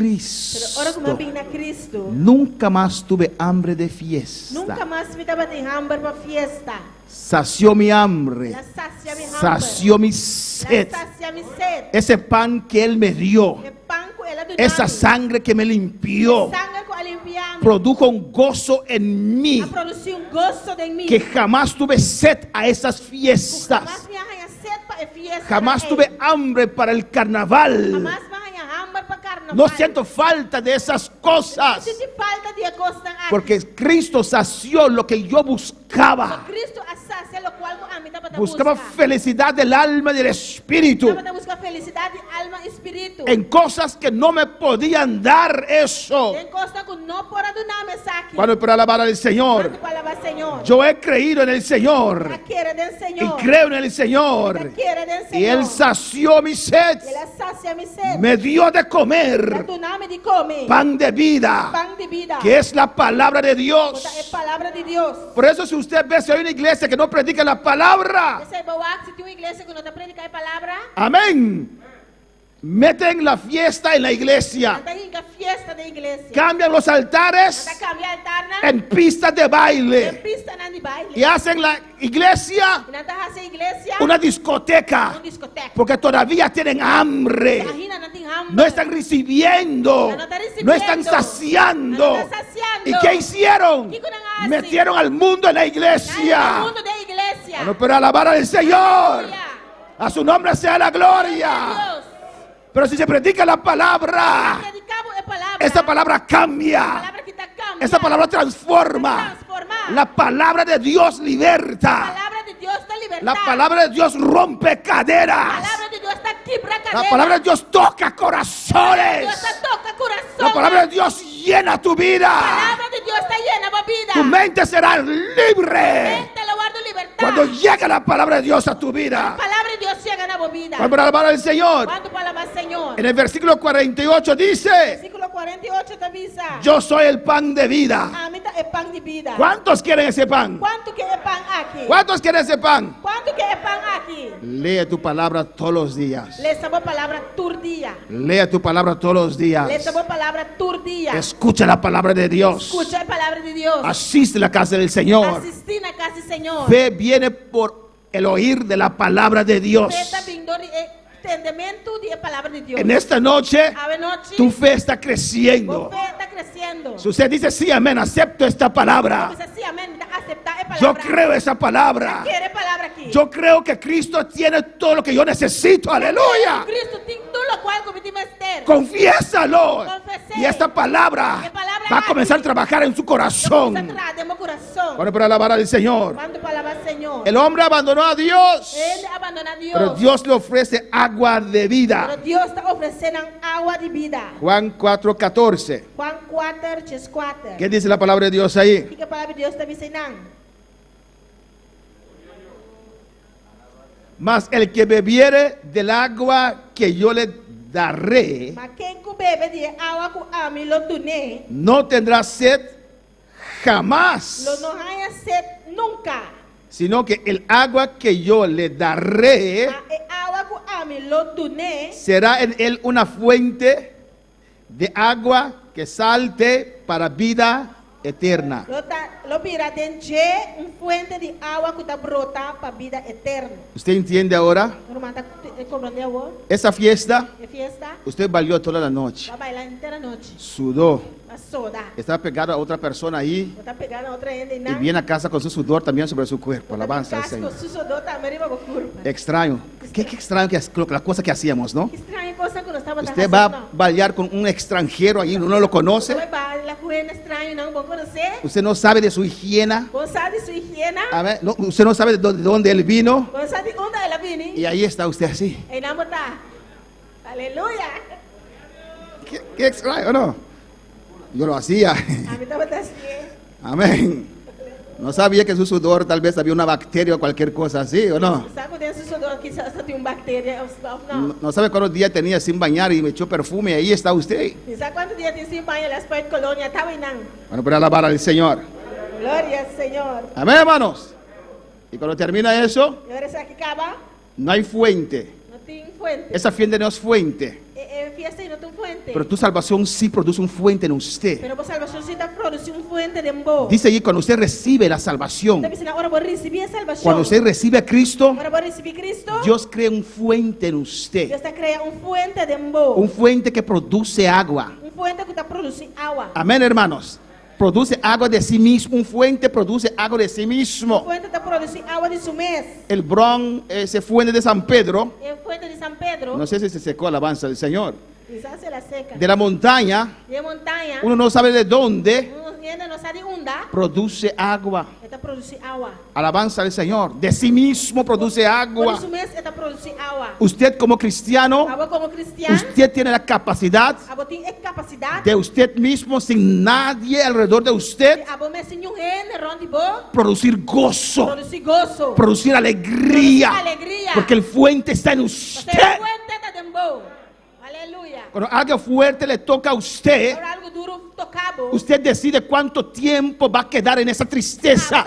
[SPEAKER 8] ora como eu
[SPEAKER 7] Cristo,
[SPEAKER 8] vim na Cristo,
[SPEAKER 7] nunca más tuve hambre de fiesta.
[SPEAKER 8] nunca mais me estava de hambre para fiesta.
[SPEAKER 7] Sació mi hambre,
[SPEAKER 8] La sacia mi hambre.
[SPEAKER 7] sació mi
[SPEAKER 8] La
[SPEAKER 7] sed.
[SPEAKER 8] sacia mi sed.
[SPEAKER 7] Ese pan que Él me dio,
[SPEAKER 8] El pan con el
[SPEAKER 7] esa
[SPEAKER 8] adunami.
[SPEAKER 7] sangre que me limpió,
[SPEAKER 8] Sangue con limpiamos.
[SPEAKER 7] produjo un gozo en mí
[SPEAKER 8] Ha producido un gozo de mí.
[SPEAKER 7] que jamás tuve sed a esas fiestas.
[SPEAKER 8] Jamás me haya sed para fiesta.
[SPEAKER 7] Jamás
[SPEAKER 8] para
[SPEAKER 7] tuve
[SPEAKER 8] él.
[SPEAKER 7] hambre para el carnaval.
[SPEAKER 8] Jamás me haya hambre para carnaval.
[SPEAKER 7] No siento falta de esas
[SPEAKER 8] No
[SPEAKER 7] cosas,
[SPEAKER 8] siento falta de cosas aquí.
[SPEAKER 7] porque Cristo sació lo que yo buscaba.
[SPEAKER 8] Cristo sacia lo cual a mí estaba
[SPEAKER 7] Buscaba felicidad del alma y del espíritu
[SPEAKER 8] Estaba buscando felicidad de alma y espíritu.
[SPEAKER 7] en cosas que no me podían dar eso.
[SPEAKER 8] En cosas que no por adunarme aquí.
[SPEAKER 7] Cuando para alabar al Señor,
[SPEAKER 8] Cuando palabra Señor.
[SPEAKER 7] yo he creído en el Señor
[SPEAKER 8] La quiere del
[SPEAKER 7] y
[SPEAKER 8] Señor.
[SPEAKER 7] creo en el
[SPEAKER 8] La
[SPEAKER 7] Señor.
[SPEAKER 8] quiere del Señor.
[SPEAKER 7] Y Él sació mi sed,
[SPEAKER 8] Y la sacia mi sed.
[SPEAKER 7] me dio de
[SPEAKER 8] La
[SPEAKER 7] comer
[SPEAKER 8] adunarme de comer.
[SPEAKER 7] pan de vida,
[SPEAKER 8] Pan de vida.
[SPEAKER 7] que es la palabra de Dios.
[SPEAKER 8] Es palabra de Dios.
[SPEAKER 7] Por eso si usted ve, si hay una iglesia que no predica la palabra,
[SPEAKER 8] Ese es boac, si tiene una iglesia que no te predica la palabra,
[SPEAKER 7] amén, meten la fiesta en la iglesia,
[SPEAKER 8] no te fiesta de iglesia.
[SPEAKER 7] cambian los
[SPEAKER 8] No
[SPEAKER 7] altares
[SPEAKER 8] te cambia altarna.
[SPEAKER 7] en pistas de
[SPEAKER 8] En
[SPEAKER 7] baile
[SPEAKER 8] pista no de baile.
[SPEAKER 7] y hacen la iglesia
[SPEAKER 8] Y no te hace iglesia.
[SPEAKER 7] una discoteca,
[SPEAKER 8] Una discoteca.
[SPEAKER 7] porque todavía tienen hambre,
[SPEAKER 8] Imagina, no tiene hambre.
[SPEAKER 7] no están recibiendo,
[SPEAKER 8] No están recibiendo.
[SPEAKER 7] no están saciando.
[SPEAKER 8] No están saciando.
[SPEAKER 7] ¿Y qué hicieron?
[SPEAKER 8] ¿Qué hacen?
[SPEAKER 7] Metieron al mundo en la
[SPEAKER 8] Nadie del
[SPEAKER 7] iglesia.
[SPEAKER 8] mundo de iglesia.
[SPEAKER 7] No, pero alabar al Señor,
[SPEAKER 8] Aleluya.
[SPEAKER 7] a su nombre sea la gloria.
[SPEAKER 8] Dios.
[SPEAKER 7] Pero si se predica la palabra,
[SPEAKER 8] Predicamos la palabra.
[SPEAKER 7] esa palabra
[SPEAKER 8] La
[SPEAKER 7] cambia,
[SPEAKER 8] palabra que te cambia.
[SPEAKER 7] esa palabra transforma.
[SPEAKER 8] Transforma.
[SPEAKER 7] La palabra de Dios
[SPEAKER 8] La
[SPEAKER 7] liberta.
[SPEAKER 8] palabra de Dios te libertad.
[SPEAKER 7] La palabra de Dios rompe
[SPEAKER 8] La
[SPEAKER 7] caderas.
[SPEAKER 8] palabra de Dios te quebra
[SPEAKER 7] La
[SPEAKER 8] cadenas.
[SPEAKER 7] palabra de Dios toca
[SPEAKER 8] Dios
[SPEAKER 7] corazones.
[SPEAKER 8] te toca corazón.
[SPEAKER 7] La palabra de Dios llena tu
[SPEAKER 8] La
[SPEAKER 7] vida.
[SPEAKER 8] palabra de Dios te llena de vida.
[SPEAKER 7] Tu mente será libre
[SPEAKER 8] Mente lo guardo en libertad.
[SPEAKER 7] cuando llegue la palabra de Dios a tu
[SPEAKER 8] La
[SPEAKER 7] vida.
[SPEAKER 8] palabra de Dios llega a la vida.
[SPEAKER 7] Vamos a alabar al Señor.
[SPEAKER 8] ¿Cuánto palabra Señor?
[SPEAKER 7] En el versículo 48 dice,
[SPEAKER 8] Versículo 48 te avisa.
[SPEAKER 7] yo soy el pan de vida.
[SPEAKER 8] A mí es pan de vida.
[SPEAKER 7] ¿Cuántos quieren ese pan?
[SPEAKER 8] ¿Cuánto quiere pan aquí?
[SPEAKER 7] ¿Cuántos quieren ese pan?
[SPEAKER 8] ¿Cuánto quiere pan aquí?
[SPEAKER 7] Lee tu palabra todos los días.
[SPEAKER 8] Le sabor palabra turdía.
[SPEAKER 7] Lee tu palabra todos los días.
[SPEAKER 8] Le sabor palabra turdía.
[SPEAKER 7] Escucha la palabra de Dios.
[SPEAKER 8] Escucha la palabra de Dios.
[SPEAKER 7] Asiste a la casa del Señor.
[SPEAKER 8] Asistir a casa Señor.
[SPEAKER 7] Fe viene por el oír de la palabra de Dios.
[SPEAKER 8] Fe está vindo de entendimiento de la palabra de Dios.
[SPEAKER 7] En esta noche,
[SPEAKER 8] A noche,
[SPEAKER 7] tu fe está
[SPEAKER 8] tu
[SPEAKER 7] creciendo.
[SPEAKER 8] fe está creciendo.
[SPEAKER 7] Si usted dice sí, amén, acepto esta palabra.
[SPEAKER 8] Dice, sí, amén, aceptar la
[SPEAKER 7] Yo
[SPEAKER 8] palabra.
[SPEAKER 7] creo esa palabra.
[SPEAKER 8] ¿Quiere palabra aquí?
[SPEAKER 7] Yo creo que Cristo tiene todo lo que yo necesito. Aleluya.
[SPEAKER 8] Cristo tiene todo lo cual cometimos ser.
[SPEAKER 7] Confiésalo.
[SPEAKER 8] Confesé.
[SPEAKER 7] Y esta palabra
[SPEAKER 8] ¿Qué palabra
[SPEAKER 7] va a
[SPEAKER 8] aquí?
[SPEAKER 7] comenzar a trabajar en su corazón.
[SPEAKER 8] De mi corazón.
[SPEAKER 7] Bueno, para alabar al Señor.
[SPEAKER 8] ¿Cuánto palabra Señor?
[SPEAKER 7] El hombre abandonó a Dios,
[SPEAKER 8] Él abandona a Dios.
[SPEAKER 7] pero Dios le ofrece agua de
[SPEAKER 8] Pero
[SPEAKER 7] vida.
[SPEAKER 8] Dios está ofreciendo agua de vida.
[SPEAKER 7] Juan 4:14.
[SPEAKER 8] Juan 4, 4.
[SPEAKER 7] ¿Qué dice la palabra de Dios ahí?
[SPEAKER 8] ¿Qué palabra de Dios está diciendo?
[SPEAKER 7] Mas el que bebiere del agua que yo le daré,
[SPEAKER 8] Mas quem que bebe de agua que a mim lo doné,
[SPEAKER 7] no tendrá sed jamás,
[SPEAKER 8] lo no haya sed nunca.
[SPEAKER 7] sino que el agua que yo le daré
[SPEAKER 8] Mas é agua que a
[SPEAKER 7] será en él una fuente de agua que salte para vida eterna.
[SPEAKER 8] Fuente de agua que brota para vida eterna.
[SPEAKER 7] ¿Usted entiende ahora? Esa fiesta, usted bailó toda la noche, sudó, está pegado a otra persona ahí y viene a casa con su sudor también sobre su cuerpo. Alabanza al Señor. Extraño. Qué extraño que es la cosa que hacíamos, ¿no? Usted va a bailar con un extranjero ahí, no lo conoce. Usted no sabe de su higiene. Amén. No, usted no sabe de dónde él vino. Y ahí está usted así.
[SPEAKER 8] Aleluya.
[SPEAKER 7] Qué extraño, ¿no? Yo lo hacía. Amén. No sabía que en su sudor tal vez había una bacteria o cualquier cosa así, ¿o no? No sabe cuántos días tenía sin bañar y me echó perfume y ahí está usted. Bueno, para alabar al Señor.
[SPEAKER 8] Gloria al Señor.
[SPEAKER 7] Amén, hermanos. Y cuando termina eso, no hay fuente. Esa fuente no es fuente. Pero tu salvación sí produce un fuente en usted. Dice allí, cuando usted recibe la salvación, cuando usted recibe a Cristo, Dios crea un fuente en usted. Un fuente que produce agua. Amén, hermanos. Produce agua de sí mismo. Un fuente produce agua de sí mismo. El Bron, ese fuente de San Pedro, no sé si se secó, alabanza del Señor. De la montaña, uno no sabe de dónde, produce agua. Alabanza del Señor. De sí mismo produce agua. Usted como cristiano, usted tiene la capacidad de usted mismo, sin nadie alrededor de usted, producir gozo, producir alegría, porque el fuente está en usted. Cuando algo fuerte le toca a usted, usted decide cuánto tiempo va a quedar en esa tristeza,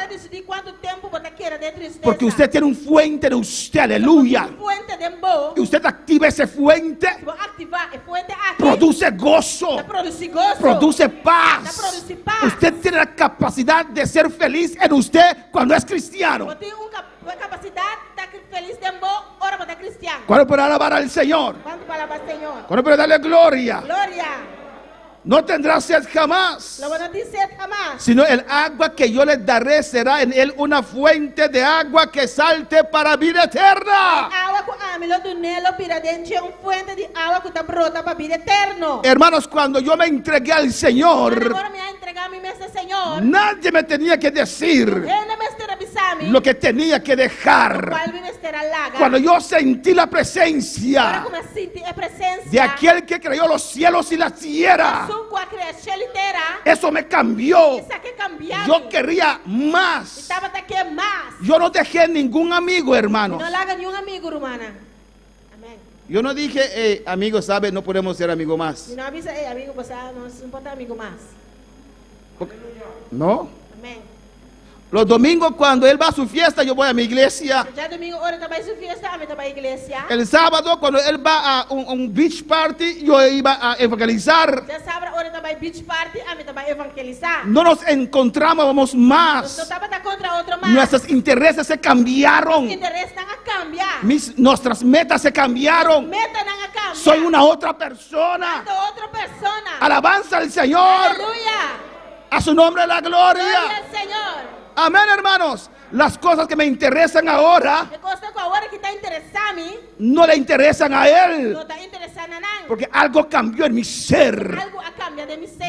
[SPEAKER 7] porque usted tiene un fuente de usted, aleluya. Y usted activa ese fuente, produce gozo, produce paz. Usted tiene la capacidad de ser feliz en usted cuando es cristiano. Cuando para alabar al Señor, cuando para darle gloria, no tendrá sed jamás, sino el agua que yo les daré será en él una fuente de agua que salte para vida eterna. Hermanos, cuando yo me entregué al Señor, nadie me tenía que decir lo que tenía que dejar. Cuando yo sentí la presencia de aquel que creó los cielos y la tierra, eso me cambió. Yo quería más. Yo no dejé ningún amigo, hermanos. Yo no dije, amigo, sabe, no podemos ser amigos más. No. Los domingos cuando él va a su fiesta, yo voy a mi iglesia. El sábado cuando él va a un beach party, yo iba a evangelizar. No nos encontrábamos más. Nuestros intereses se cambiaron. Nuestras metas se cambiaron. Soy una otra persona. Alabanza al Señor. A su nombre la gloria. Amén, hermanos. Las cosas que me interesan ahora no le interesan a él, porque algo cambió en mi ser.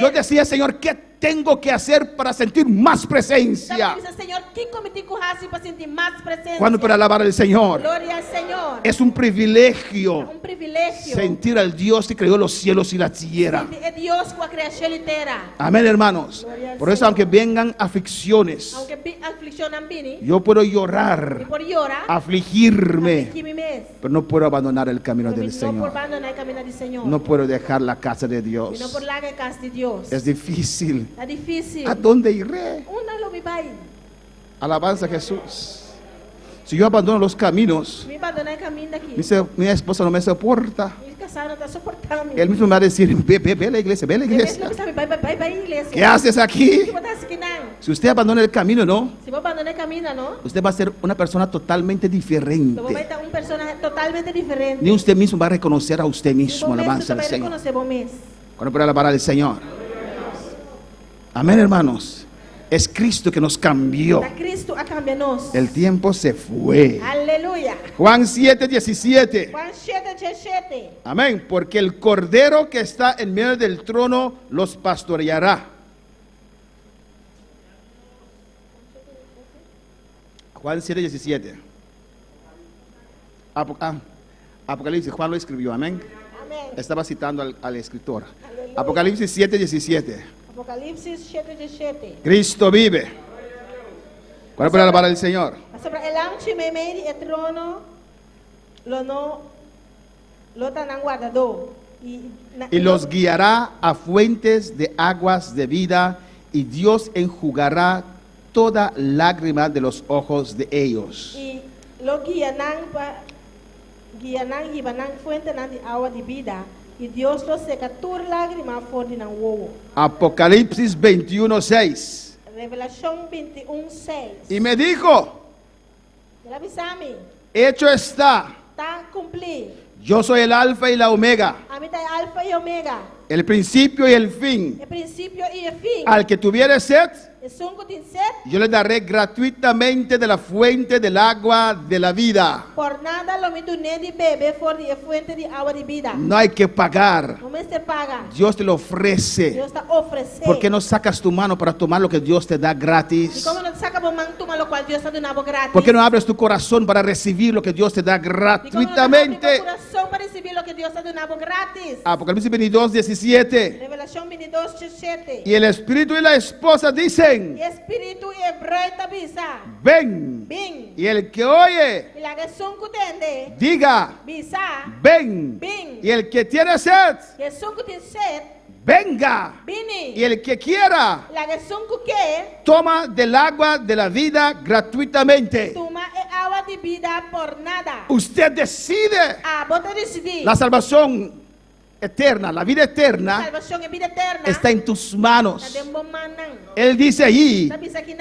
[SPEAKER 7] Yo decía, Señor, ¿qué tengo que hacer para sentir más presencia? Cuando para alabar al Señor, es un privilegio sentir al Dios que creó los cielos y la tierra. Amén, hermanos. Por eso, aunque vengan aflicciones, yo puedo llorar, afligirme, pero no puedo abandonar el camino del Señor. No puedo dejar la casa de Dios. Es difícil. ¿A dónde iré? Alabanza a Jesús. si yo abandono los caminos,
[SPEAKER 8] Me abandonar el camino de aquí.
[SPEAKER 7] mi esposa no me soporta.
[SPEAKER 8] Mi casado no está soportando.
[SPEAKER 7] Él mismo me va a decir, ve a la iglesia, ve a la iglesia. ¿Qué haces aquí? Si usted abandona el camino, ¿no?
[SPEAKER 8] Si vos abandonas el camino, ¿no?
[SPEAKER 7] Usted va a ser una persona totalmente diferente.
[SPEAKER 8] Vos vas a ser una persona totalmente diferente.
[SPEAKER 7] Ni usted mismo va a reconocer a usted mismo.
[SPEAKER 8] Vos
[SPEAKER 7] Alabanza al
[SPEAKER 8] vas a
[SPEAKER 7] Señor.
[SPEAKER 8] reconocer vos mismo.
[SPEAKER 7] Cuando puede alabar al Señor. Amén, hermanos. Es Cristo que nos cambió.
[SPEAKER 8] Da Cristo a cambiarnos.
[SPEAKER 7] El tiempo se fue.
[SPEAKER 8] Aleluya.
[SPEAKER 7] Juan 7:17.
[SPEAKER 8] Juan 7:17.
[SPEAKER 7] Amén. Porque el Cordero que está en medio del trono los pastoreará. Juan 7:17. Apocalipsis, Juan lo escribió, amén.
[SPEAKER 8] Amén.
[SPEAKER 7] Estaba citando al escritor.
[SPEAKER 8] Aleluya.
[SPEAKER 7] Apocalipsis 7:17.
[SPEAKER 8] Apocalipsis 7:17.
[SPEAKER 7] Cristo vive. ¿Cuál puede alabar al Señor?
[SPEAKER 8] Sobre el ancho medio del trono, lo tan guardado.
[SPEAKER 7] Y los guiará a fuentes de aguas de vida, y Dios enjugará toda lágrima de los ojos de ellos.
[SPEAKER 8] Y lo guiarán y van a fuente de agua de vida. Y Dios los seca toda lágrima por el huevo.
[SPEAKER 7] Apocalipsis 21:6.
[SPEAKER 8] Revelación 21:6.
[SPEAKER 7] Y me dijo, hecho está,
[SPEAKER 8] Está cumplido.
[SPEAKER 7] yo soy el alfa y la omega,
[SPEAKER 8] A mí está alfa y omega.
[SPEAKER 7] el principio y el fin.
[SPEAKER 8] El principio y el fin.
[SPEAKER 7] Al que tuviere sed,
[SPEAKER 8] El sunco de sed.
[SPEAKER 7] yo le daré gratuitamente de la fuente del agua de la vida.
[SPEAKER 8] Por nada lo me doné de bebé por la fuente de agua de vida.
[SPEAKER 7] No hay que pagar.
[SPEAKER 8] No me se paga.
[SPEAKER 7] Dios te lo ofrece.
[SPEAKER 8] Dios está ofreciendo.
[SPEAKER 7] ¿Por qué no sacas tu mano para tomar lo que Dios te da
[SPEAKER 8] Y
[SPEAKER 7] gratis?
[SPEAKER 8] como no saca por man toma lo cual Dios está dando gratis.
[SPEAKER 7] ¿Por qué no abres tu corazón para recibir lo que Dios te da
[SPEAKER 8] Y como no abres
[SPEAKER 7] gratuitamente?
[SPEAKER 8] tu corazón para recibir lo que Dios está dando gratis.
[SPEAKER 7] Apocalipsis 22:17.
[SPEAKER 8] Revelación 22:17.
[SPEAKER 7] Y el espíritu y la esposa dicen,
[SPEAKER 8] Y espíritu y hebreo visa.
[SPEAKER 7] ven.
[SPEAKER 8] Bin.
[SPEAKER 7] Y el que oye,
[SPEAKER 8] Y la que sunco tende.
[SPEAKER 7] diga,
[SPEAKER 8] Visa.
[SPEAKER 7] ven.
[SPEAKER 8] Bin.
[SPEAKER 7] Y el que tiene sed,
[SPEAKER 8] Y el sunco de sed.
[SPEAKER 7] venga.
[SPEAKER 8] Bini.
[SPEAKER 7] Y el que quiera,
[SPEAKER 8] La que sunco que.
[SPEAKER 7] toma del agua de la vida gratuitamente.
[SPEAKER 8] Toma el agua de vida por nada.
[SPEAKER 7] Usted decide
[SPEAKER 8] Vos te decidí.
[SPEAKER 7] la salvación eterna, la vida eterna
[SPEAKER 8] Salvación y vida eterna.
[SPEAKER 7] está en tus manos.
[SPEAKER 8] Está de manan.
[SPEAKER 7] Él dice allí,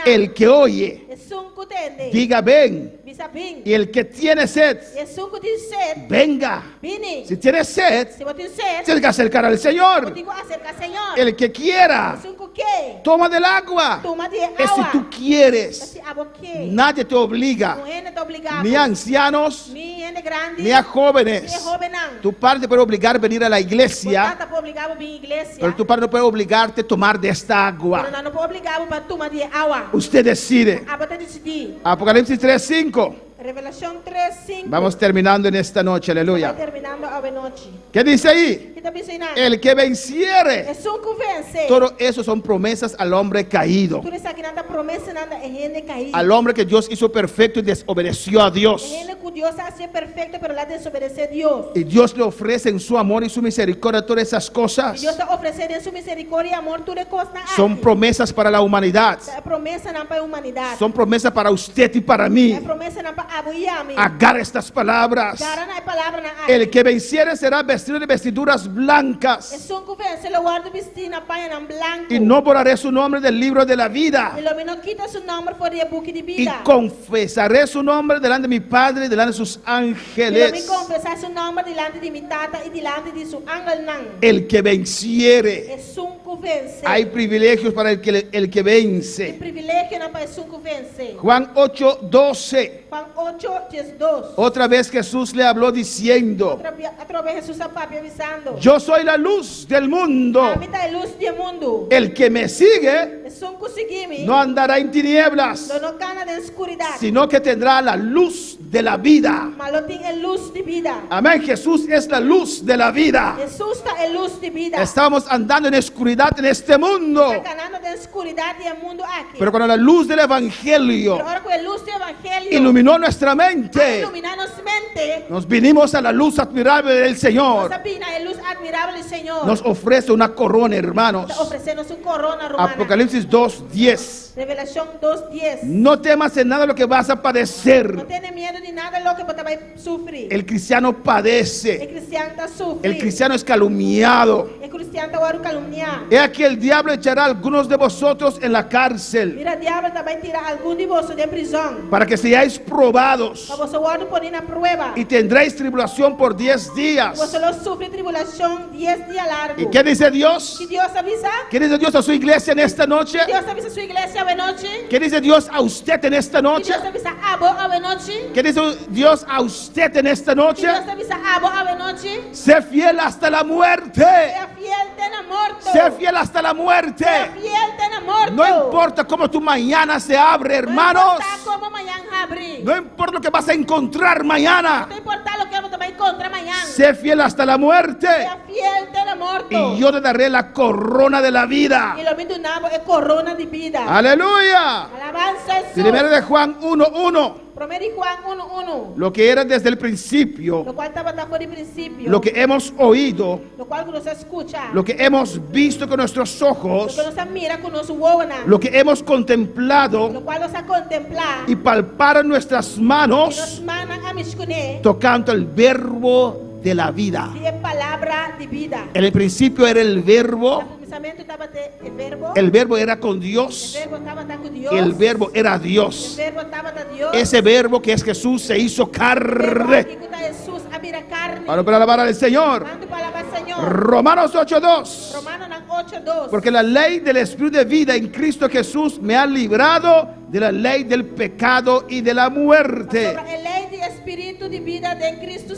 [SPEAKER 7] el que oye,
[SPEAKER 8] El sunco tende.
[SPEAKER 7] diga ven.
[SPEAKER 8] Visa bin.
[SPEAKER 7] Y el que tiene sed,
[SPEAKER 8] Y el sunco de sed.
[SPEAKER 7] venga.
[SPEAKER 8] Bini.
[SPEAKER 7] Si tiene sed,
[SPEAKER 8] Si vos tienes sed.
[SPEAKER 7] tienes que acercar al
[SPEAKER 8] Vos
[SPEAKER 7] Señor.
[SPEAKER 8] tengo acerca al Señor.
[SPEAKER 7] El que quiera,
[SPEAKER 8] El sunco que.
[SPEAKER 7] toma del agua.
[SPEAKER 8] Toma de
[SPEAKER 7] Es si
[SPEAKER 8] agua.
[SPEAKER 7] tú quieres.
[SPEAKER 8] Si a vos que.
[SPEAKER 7] Nadie te obliga,
[SPEAKER 8] No es obligado.
[SPEAKER 7] ni a ancianos,
[SPEAKER 8] Ni gente grande.
[SPEAKER 7] ni a
[SPEAKER 8] Ni
[SPEAKER 7] jóvenes.
[SPEAKER 8] a jovenan.
[SPEAKER 7] Tu padre te puede obligar a venir a la iglesia,
[SPEAKER 8] Por obligado a vir à igreja.
[SPEAKER 7] pero tu padre no puede obligarte a tomar de esta agua.
[SPEAKER 8] Pero não pode obrigar para tomar de água.
[SPEAKER 7] Usted decide.
[SPEAKER 8] A você decidir.
[SPEAKER 7] Apocalipsis 3:5.
[SPEAKER 8] Revelação 3:5.
[SPEAKER 7] Vamos terminando en esta noche,
[SPEAKER 8] Vai
[SPEAKER 7] aleluya.
[SPEAKER 8] terminando a noite.
[SPEAKER 7] ¿Qué dice ahí?
[SPEAKER 8] Que está pensando?
[SPEAKER 7] El que venciere.
[SPEAKER 8] É só convencer.
[SPEAKER 7] Todo eso son promesas al hombre caído.
[SPEAKER 8] Tudo isso aqui nada promessa nada é gente caído.
[SPEAKER 7] Al hombre que Dios hizo perfecto y desobedeció a
[SPEAKER 8] É
[SPEAKER 7] Dios.
[SPEAKER 8] gente que Deus a ser perfeito, pero lá desobedecer a Deus.
[SPEAKER 7] Y Dios le ofrece en su amor y su misericordia todas esas cosas.
[SPEAKER 8] Deus está oferecendo em sua misericórdia e amor tudo costa.
[SPEAKER 7] Son promesas para la humanidad.
[SPEAKER 8] É promessa não para a humanidade.
[SPEAKER 7] Son promesas para usted y para mí.
[SPEAKER 8] É promessa não para a e a mim.
[SPEAKER 7] Agarra estas palabras.
[SPEAKER 8] Cara não é palavra na
[SPEAKER 7] El que venciere será vestido de vestiduras
[SPEAKER 8] É
[SPEAKER 7] blancas.
[SPEAKER 8] só convencer o guarda vestir na paia na branco.
[SPEAKER 7] Y no borraré su nombre del libro de la vida.
[SPEAKER 8] E lo não quita seu nome fora do book de
[SPEAKER 7] Y
[SPEAKER 8] vida.
[SPEAKER 7] confesaré su nombre delante de mi Padre y delante de sus
[SPEAKER 8] E lo me
[SPEAKER 7] ángeles.
[SPEAKER 8] confessar seu nome delante de mi tata e delante de seu ángel não.
[SPEAKER 7] El que venciere.
[SPEAKER 8] É só convencer.
[SPEAKER 7] Hay privilegios para el que
[SPEAKER 8] Tem
[SPEAKER 7] vence.
[SPEAKER 8] privilégio não para só convencer.
[SPEAKER 7] Juan 8:12.
[SPEAKER 8] Juan 8:2.
[SPEAKER 7] Otra vez Jesús le habló diciendo,
[SPEAKER 8] Outra vez Jesus está avisando.
[SPEAKER 7] yo soy la luz del mundo.
[SPEAKER 8] A mim tá a luz do mundo.
[SPEAKER 7] El que me sigue
[SPEAKER 8] É só conseguir-me.
[SPEAKER 7] no andará en tinieblas,
[SPEAKER 8] Não cana da escuridão.
[SPEAKER 7] sino que tendrá la luz de la vida.
[SPEAKER 8] Mas lo tem a luz de vida.
[SPEAKER 7] Amén. Jesús es la luz de la vida.
[SPEAKER 8] Jesus está a luz de vida.
[SPEAKER 7] Estamos andando en oscuridad en este mundo,
[SPEAKER 8] Está canando da escuridão e o mundo aqui.
[SPEAKER 7] pero cuando la luz del Evangelio
[SPEAKER 8] Pero ahora con a luz do evangelho.
[SPEAKER 7] iluminó nuestra mente,
[SPEAKER 8] Iluminar nossa mente.
[SPEAKER 7] nos vinimos a la luz admirable del Señor.
[SPEAKER 8] Nossa vida é luz admirável do Senhor.
[SPEAKER 7] Nos ofrece una corona, hermanos.
[SPEAKER 8] Está oferecendo sua corona romana.
[SPEAKER 7] Apocalipsis 2:10.
[SPEAKER 8] Revelación 2:10.
[SPEAKER 7] No temas en nada lo que vas a
[SPEAKER 8] No
[SPEAKER 7] padecer.
[SPEAKER 8] tiene miedo de nada de lo que você vai sofrer.
[SPEAKER 7] El cristiano padece.
[SPEAKER 8] El cristiano está sufriendo.
[SPEAKER 7] El cristiano es calumniado.
[SPEAKER 8] El cristiano está agora calumniado.
[SPEAKER 7] He aquí el diablo echará a algunos de vosotros en la cárcel
[SPEAKER 8] Mira, o diabo vai tirar algum de vocês de prisão.
[SPEAKER 7] para que seáis probados
[SPEAKER 8] Para você agora pôr na prova.
[SPEAKER 7] y tendréis tribulación por 10 días.
[SPEAKER 8] Você não sofre tribulação 10 dias largos.
[SPEAKER 7] ¿Y qué dice Dios?
[SPEAKER 8] Que Deus avisa.
[SPEAKER 7] ¿Qué dice Dios a su iglesia en esta noche?
[SPEAKER 8] Deus avisa a sua igreja à noite.
[SPEAKER 7] ¿Qué dice Dios a usted en esta
[SPEAKER 8] Que
[SPEAKER 7] noche?
[SPEAKER 8] Deus avisa a vos à noite.
[SPEAKER 7] ¿Qué dice Dios a usted en esta
[SPEAKER 8] Que
[SPEAKER 7] noche?
[SPEAKER 8] Deus avisa a vos à noite.
[SPEAKER 7] Sé fiel hasta la muerte.
[SPEAKER 8] Sea fiel, ten amor.
[SPEAKER 7] Sé fiel hasta la muerte.
[SPEAKER 8] Sea fiel, ten amor.
[SPEAKER 7] No importa cómo tu mañana se abre, hermanos.
[SPEAKER 8] No importa como amanhã abrir.
[SPEAKER 7] No importa lo que vas a encontrar mañana.
[SPEAKER 8] No importa lo que você vai encontrar amanhã.
[SPEAKER 7] Sé fiel hasta la muerte.
[SPEAKER 8] Sea fiel, ten amor.
[SPEAKER 7] Y yo te daré la corona de la vida.
[SPEAKER 8] E lo me donava é corona de vida.
[SPEAKER 7] Aleluya.
[SPEAKER 8] Alabanza a Jesús.
[SPEAKER 7] Primero de Juan 1:1.
[SPEAKER 8] Primero de Juan 1:1.
[SPEAKER 7] Lo que era desde el principio,
[SPEAKER 8] Lo cual estaba desde el principio.
[SPEAKER 7] lo que hemos oído,
[SPEAKER 8] Lo cual nos escucha.
[SPEAKER 7] lo que hemos visto con nuestros
[SPEAKER 8] Lo
[SPEAKER 7] ojos,
[SPEAKER 8] que nos mira con nuestro huevona.
[SPEAKER 7] lo que hemos contemplado
[SPEAKER 8] Lo cual nos ha contemplado.
[SPEAKER 7] y palparon nuestras
[SPEAKER 8] Y
[SPEAKER 7] manos
[SPEAKER 8] nos mana a miscune.
[SPEAKER 7] tocando el verbo de la vida.
[SPEAKER 8] Y es palabra de vida.
[SPEAKER 7] En el principio era el verbo,
[SPEAKER 8] El pensamiento estaba el verbo.
[SPEAKER 7] el verbo era con
[SPEAKER 8] El
[SPEAKER 7] Dios,
[SPEAKER 8] verbo estaba con Dios.
[SPEAKER 7] el verbo era
[SPEAKER 8] El
[SPEAKER 7] Dios.
[SPEAKER 8] verbo estaba de Dios.
[SPEAKER 7] Ese verbo que es Jesús se hizo
[SPEAKER 8] El verbo
[SPEAKER 7] carne.
[SPEAKER 8] aquí que está Jesús a mira carne.
[SPEAKER 7] Ahora para alabar al Señor.
[SPEAKER 8] Mando palabra al Señor.
[SPEAKER 7] Romanos 8:2.
[SPEAKER 8] Romanos 8:2.
[SPEAKER 7] Porque la ley del Espíritu de vida en Cristo Jesús me ha librado de la ley del pecado y de la muerte.
[SPEAKER 8] Sobre a lei de espírito de vida de Cristo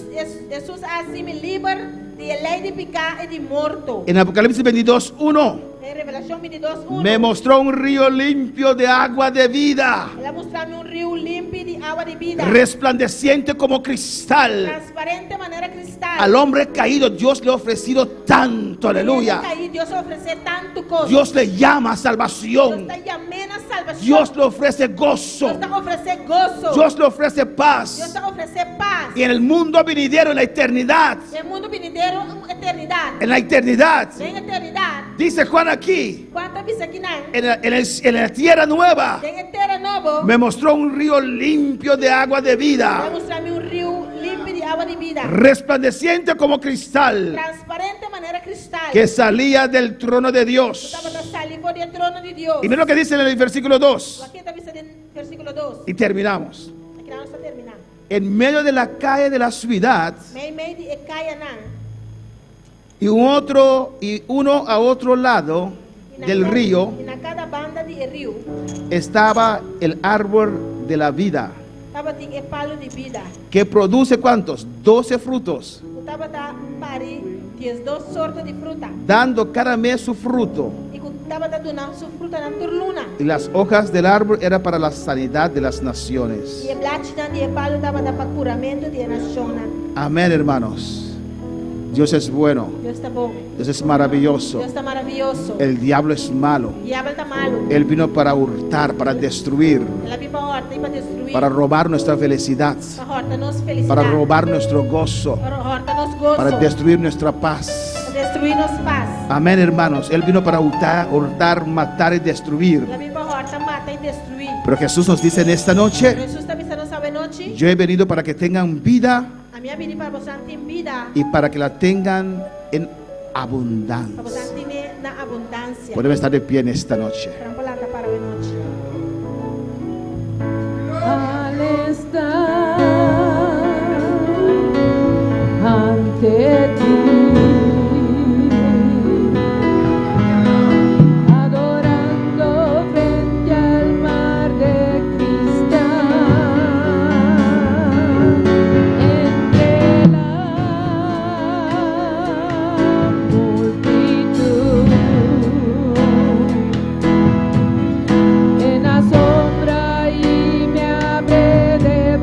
[SPEAKER 8] Jesus assim me livra de lei de pecado e de morto.
[SPEAKER 7] En Apocalipsis 22:1
[SPEAKER 8] En Revelación 22:1.
[SPEAKER 7] me mostró un río limpio de agua de vida,
[SPEAKER 8] Ela mostrou-me río limpio de agua de vida.
[SPEAKER 7] resplandeciente como cristal.
[SPEAKER 8] Transparente maneira cristal.
[SPEAKER 7] Al hombre caído Dios le ha ofrecido tanto, aleluya.
[SPEAKER 8] Dios ofrece tanto cosa.
[SPEAKER 7] Dios le llama
[SPEAKER 8] Dios
[SPEAKER 7] salvación.
[SPEAKER 8] te llama a salvación.
[SPEAKER 7] Dios le ofrece gozo.
[SPEAKER 8] Dios te ofrece gozo.
[SPEAKER 7] Dios le ofrece
[SPEAKER 8] Dios
[SPEAKER 7] paz.
[SPEAKER 8] te ofrece paz.
[SPEAKER 7] Y en el mundo venidero, en la eternidad,
[SPEAKER 8] El mundo venidero, eternidad.
[SPEAKER 7] en la eternidad,
[SPEAKER 8] En eternidad.
[SPEAKER 7] dice Juan aquí,
[SPEAKER 8] ¿Cuántas veces aquí no?
[SPEAKER 7] en la tierra nueva,
[SPEAKER 8] En etera novo.
[SPEAKER 7] me mostró un río limpio de agua de
[SPEAKER 8] Vai
[SPEAKER 7] vida,
[SPEAKER 8] mostrar-me río limpio de agua de vida.
[SPEAKER 7] resplandeciente como cristal,
[SPEAKER 8] Transparente maneira cristal.
[SPEAKER 7] que salía del trono de Dios.
[SPEAKER 8] Estava na saliva do trono de Deus.
[SPEAKER 7] Y mira lo que dice en el versículo 2.
[SPEAKER 8] Aqui está dizendo em versículo 2.
[SPEAKER 7] Y terminamos.
[SPEAKER 8] Aqui não está terminando.
[SPEAKER 7] En medio de la calle de la ciudad,
[SPEAKER 8] Meio de Ecaianã.
[SPEAKER 7] y uno a otro lado del río,
[SPEAKER 8] E na cada banda de rio.
[SPEAKER 7] estaba el árbol de la vida,
[SPEAKER 8] Estava de palo de vida.
[SPEAKER 7] que produce ¿cuántos? 12 frutos,
[SPEAKER 8] Estava da pari. Tinha 2 sortes de fruta.
[SPEAKER 7] dando cada mes su fruto.
[SPEAKER 8] E estava dando sua fruta na turluna.
[SPEAKER 7] Y las hojas del árbol era para la sanidad de las naciones.
[SPEAKER 8] E a blatina de palo estava para curamento de nação.
[SPEAKER 7] Amén, hermanos. Dios es bueno,
[SPEAKER 8] Deus está bom.
[SPEAKER 7] Dios es maravilloso.
[SPEAKER 8] Deus está maravilhoso.
[SPEAKER 7] El diablo es malo.
[SPEAKER 8] O diabo está malo.
[SPEAKER 7] Él vino para hurtar, para destruir,
[SPEAKER 8] Ela vem para horta e para destruir.
[SPEAKER 7] para robar nuestra felicidad,
[SPEAKER 8] Para horta nos felicidade.
[SPEAKER 7] para robar nuestro gozo,
[SPEAKER 8] Para horta nos gozo.
[SPEAKER 7] para destruir nuestra paz.
[SPEAKER 8] Para destruir nos paz.
[SPEAKER 7] Amén, hermanos. Él vino para hurtar, matar y destruir.
[SPEAKER 8] Ela vem para horta, mata e destruir.
[SPEAKER 7] Pero Jesús nos dice en esta noche,
[SPEAKER 8] Jesus está avisando essa noite.
[SPEAKER 7] yo he venido para que tengan vida
[SPEAKER 8] A minha vida para você ter vida.
[SPEAKER 7] y para que la tengan en
[SPEAKER 8] Para você
[SPEAKER 7] abundancia.
[SPEAKER 8] ter na abundância.
[SPEAKER 7] Podemos estar de pie en esta noche.
[SPEAKER 8] Trampolata para a noite.
[SPEAKER 4] Al estar ante ti, adorando frente al mar de cristal, entre la multitud, en la sombra y me abre de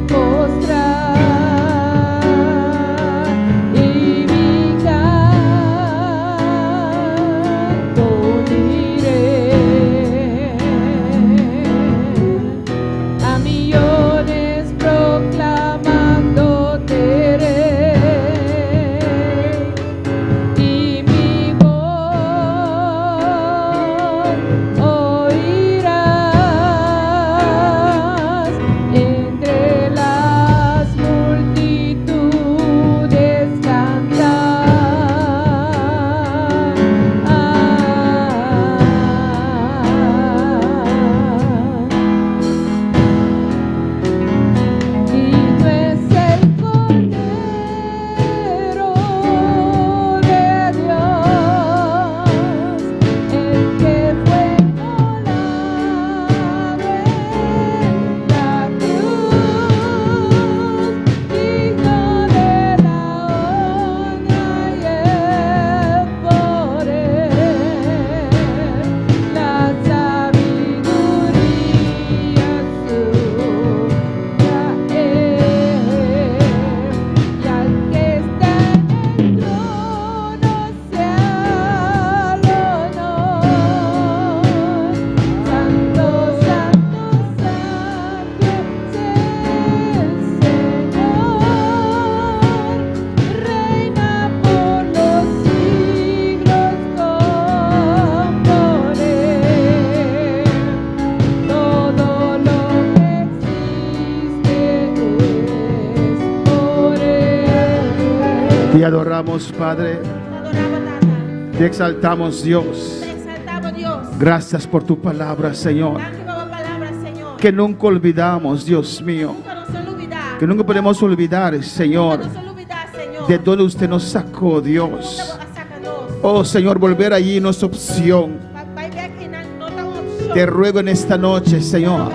[SPEAKER 7] Te adoramos, Padre.
[SPEAKER 8] Te adoramos, Tata.
[SPEAKER 7] Te exaltamos, Dios.
[SPEAKER 8] Te exaltamos, Dios.
[SPEAKER 7] Gracias por tu palabra, Señor.
[SPEAKER 8] Gracias por la palabra, Señor.
[SPEAKER 7] Que nunca olvidamos, Dios mío.
[SPEAKER 8] Nunca nos suele olvidar.
[SPEAKER 7] Que nunca podemos olvidar, Señor,
[SPEAKER 8] Nunca nos suele olvidar, Señor.
[SPEAKER 7] de donde usted nos sacó,
[SPEAKER 8] ¿Dónde
[SPEAKER 7] Dios.
[SPEAKER 8] sácanos?
[SPEAKER 7] Oh, Señor, volver allí no es opción.
[SPEAKER 8] Vai ver que no está una opción.
[SPEAKER 7] Te ruego en esta noche, Señor,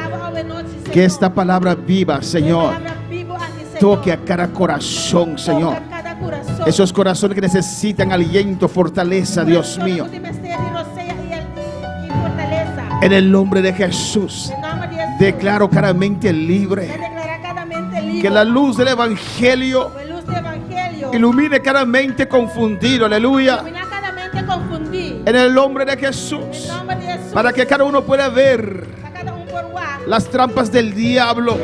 [SPEAKER 7] que esta palabra viva, Señor, toque a cada corazón, Señor. Esos corazones que necesitan aliento, fortaleza, Dios mío. En el nombre de Jesús, declaro claramente libre. Que la luz del Evangelio ilumine cada mente confundido, aleluya. En el nombre de Jesús, para que cada uno pueda ver las trampas del diablo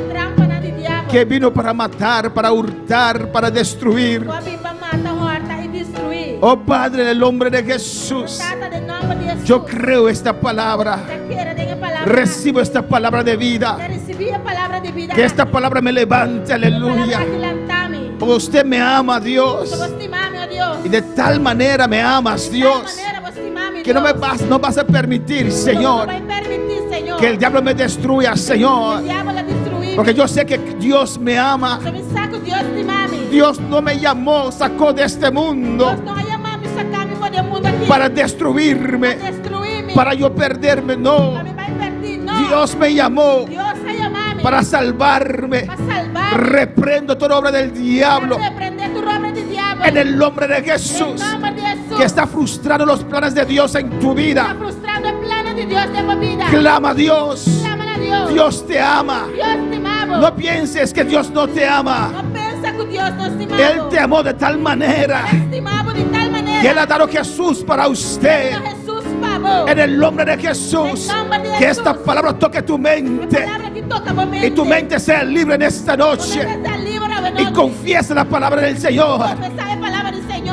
[SPEAKER 7] que vino para matar, para hurtar, para destruir. Oh Padre, en el nombre de Jesús, yo creo esta palabra. Recibo esta palabra de vida. Que esta palabra me levante, aleluya. Porque usted me ama, Dios. Y de tal manera me amas, Dios, que no vas a permitir, Señor, que el diablo me destruya, Señor. Porque yo sé que Dios me ama. Dios no me llamó, sacó de este mundo para destruirme, para yo perderme, no. Dios me llamó para salvarme. Reprendo toda obra del diablo en el nombre de Jesús, que está frustrando los planes de Dios en tu vida. Clama a Dios. Dios te ama. No pienses que Dios no te ama. Él te amó de tal manera y Él ha dado Jesús para usted. En el nombre de Jesús, que esta palabra toque tu mente y tu mente sea libre en esta noche. Y confiesa la palabra del Señor.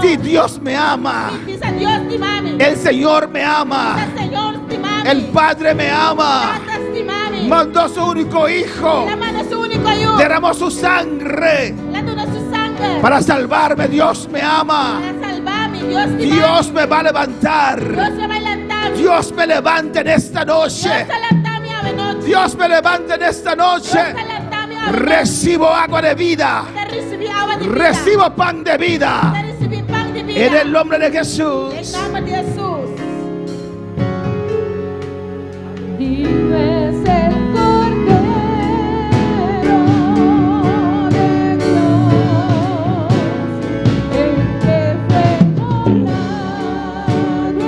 [SPEAKER 7] Di: Dios me ama. El Señor me ama. El Padre me ama. Mandó su único Hijo. Derramó su sangre para salvarme. Dios me ama. Dios me va a levantar. Dios me levanta en esta noche. Dios me levanta en esta noche. Recibo agua de vida. Recibo pan de vida. En el nombre de Jesús.
[SPEAKER 4] Vive el Cordero de Dios, el que fue inmolado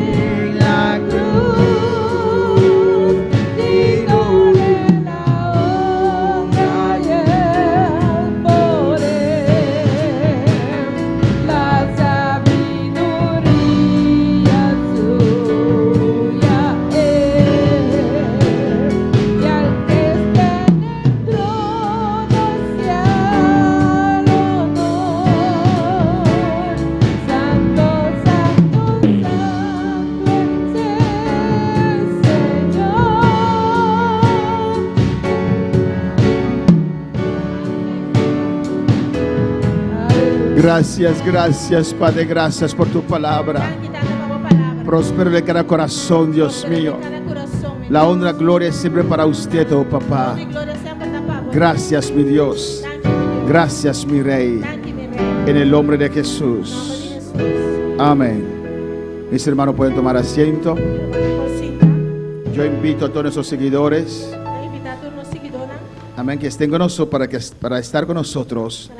[SPEAKER 4] en la cruz, digno de la honra y el poder, la sabiduría suya y al que está en el trono sea el honor. Santo, santo, santo es el Señor.
[SPEAKER 7] Gracias, gracias, Padre, gracias por tu palabra. Prospero de cada corazón, Dios mío. La honra, gloria es siempre para usted, oh papá. Gracias, mi Dios. Gracias, mi Rey. En el nombre de Jesús. Amén. Mis hermanos pueden tomar asiento. Yo invito a todos nuestros seguidores, amén, que estén con nosotros para estar con nosotros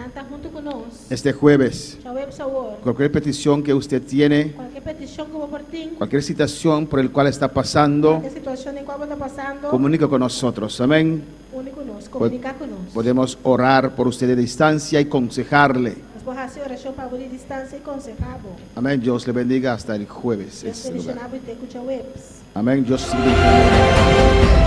[SPEAKER 7] este jueves. Cualquier petición que usted tiene, cualquier situación por el cual está pasando, comunica con nosotros. Amén. Podemos orar por usted de distancia y aconsejarle. Amén. Dios le bendiga hasta el jueves. Amén. Dios le bendiga.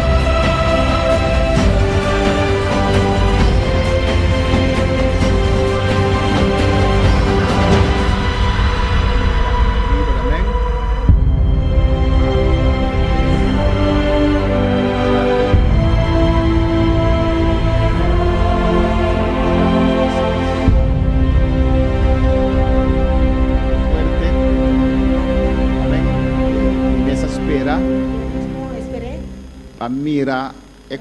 [SPEAKER 7] Amira e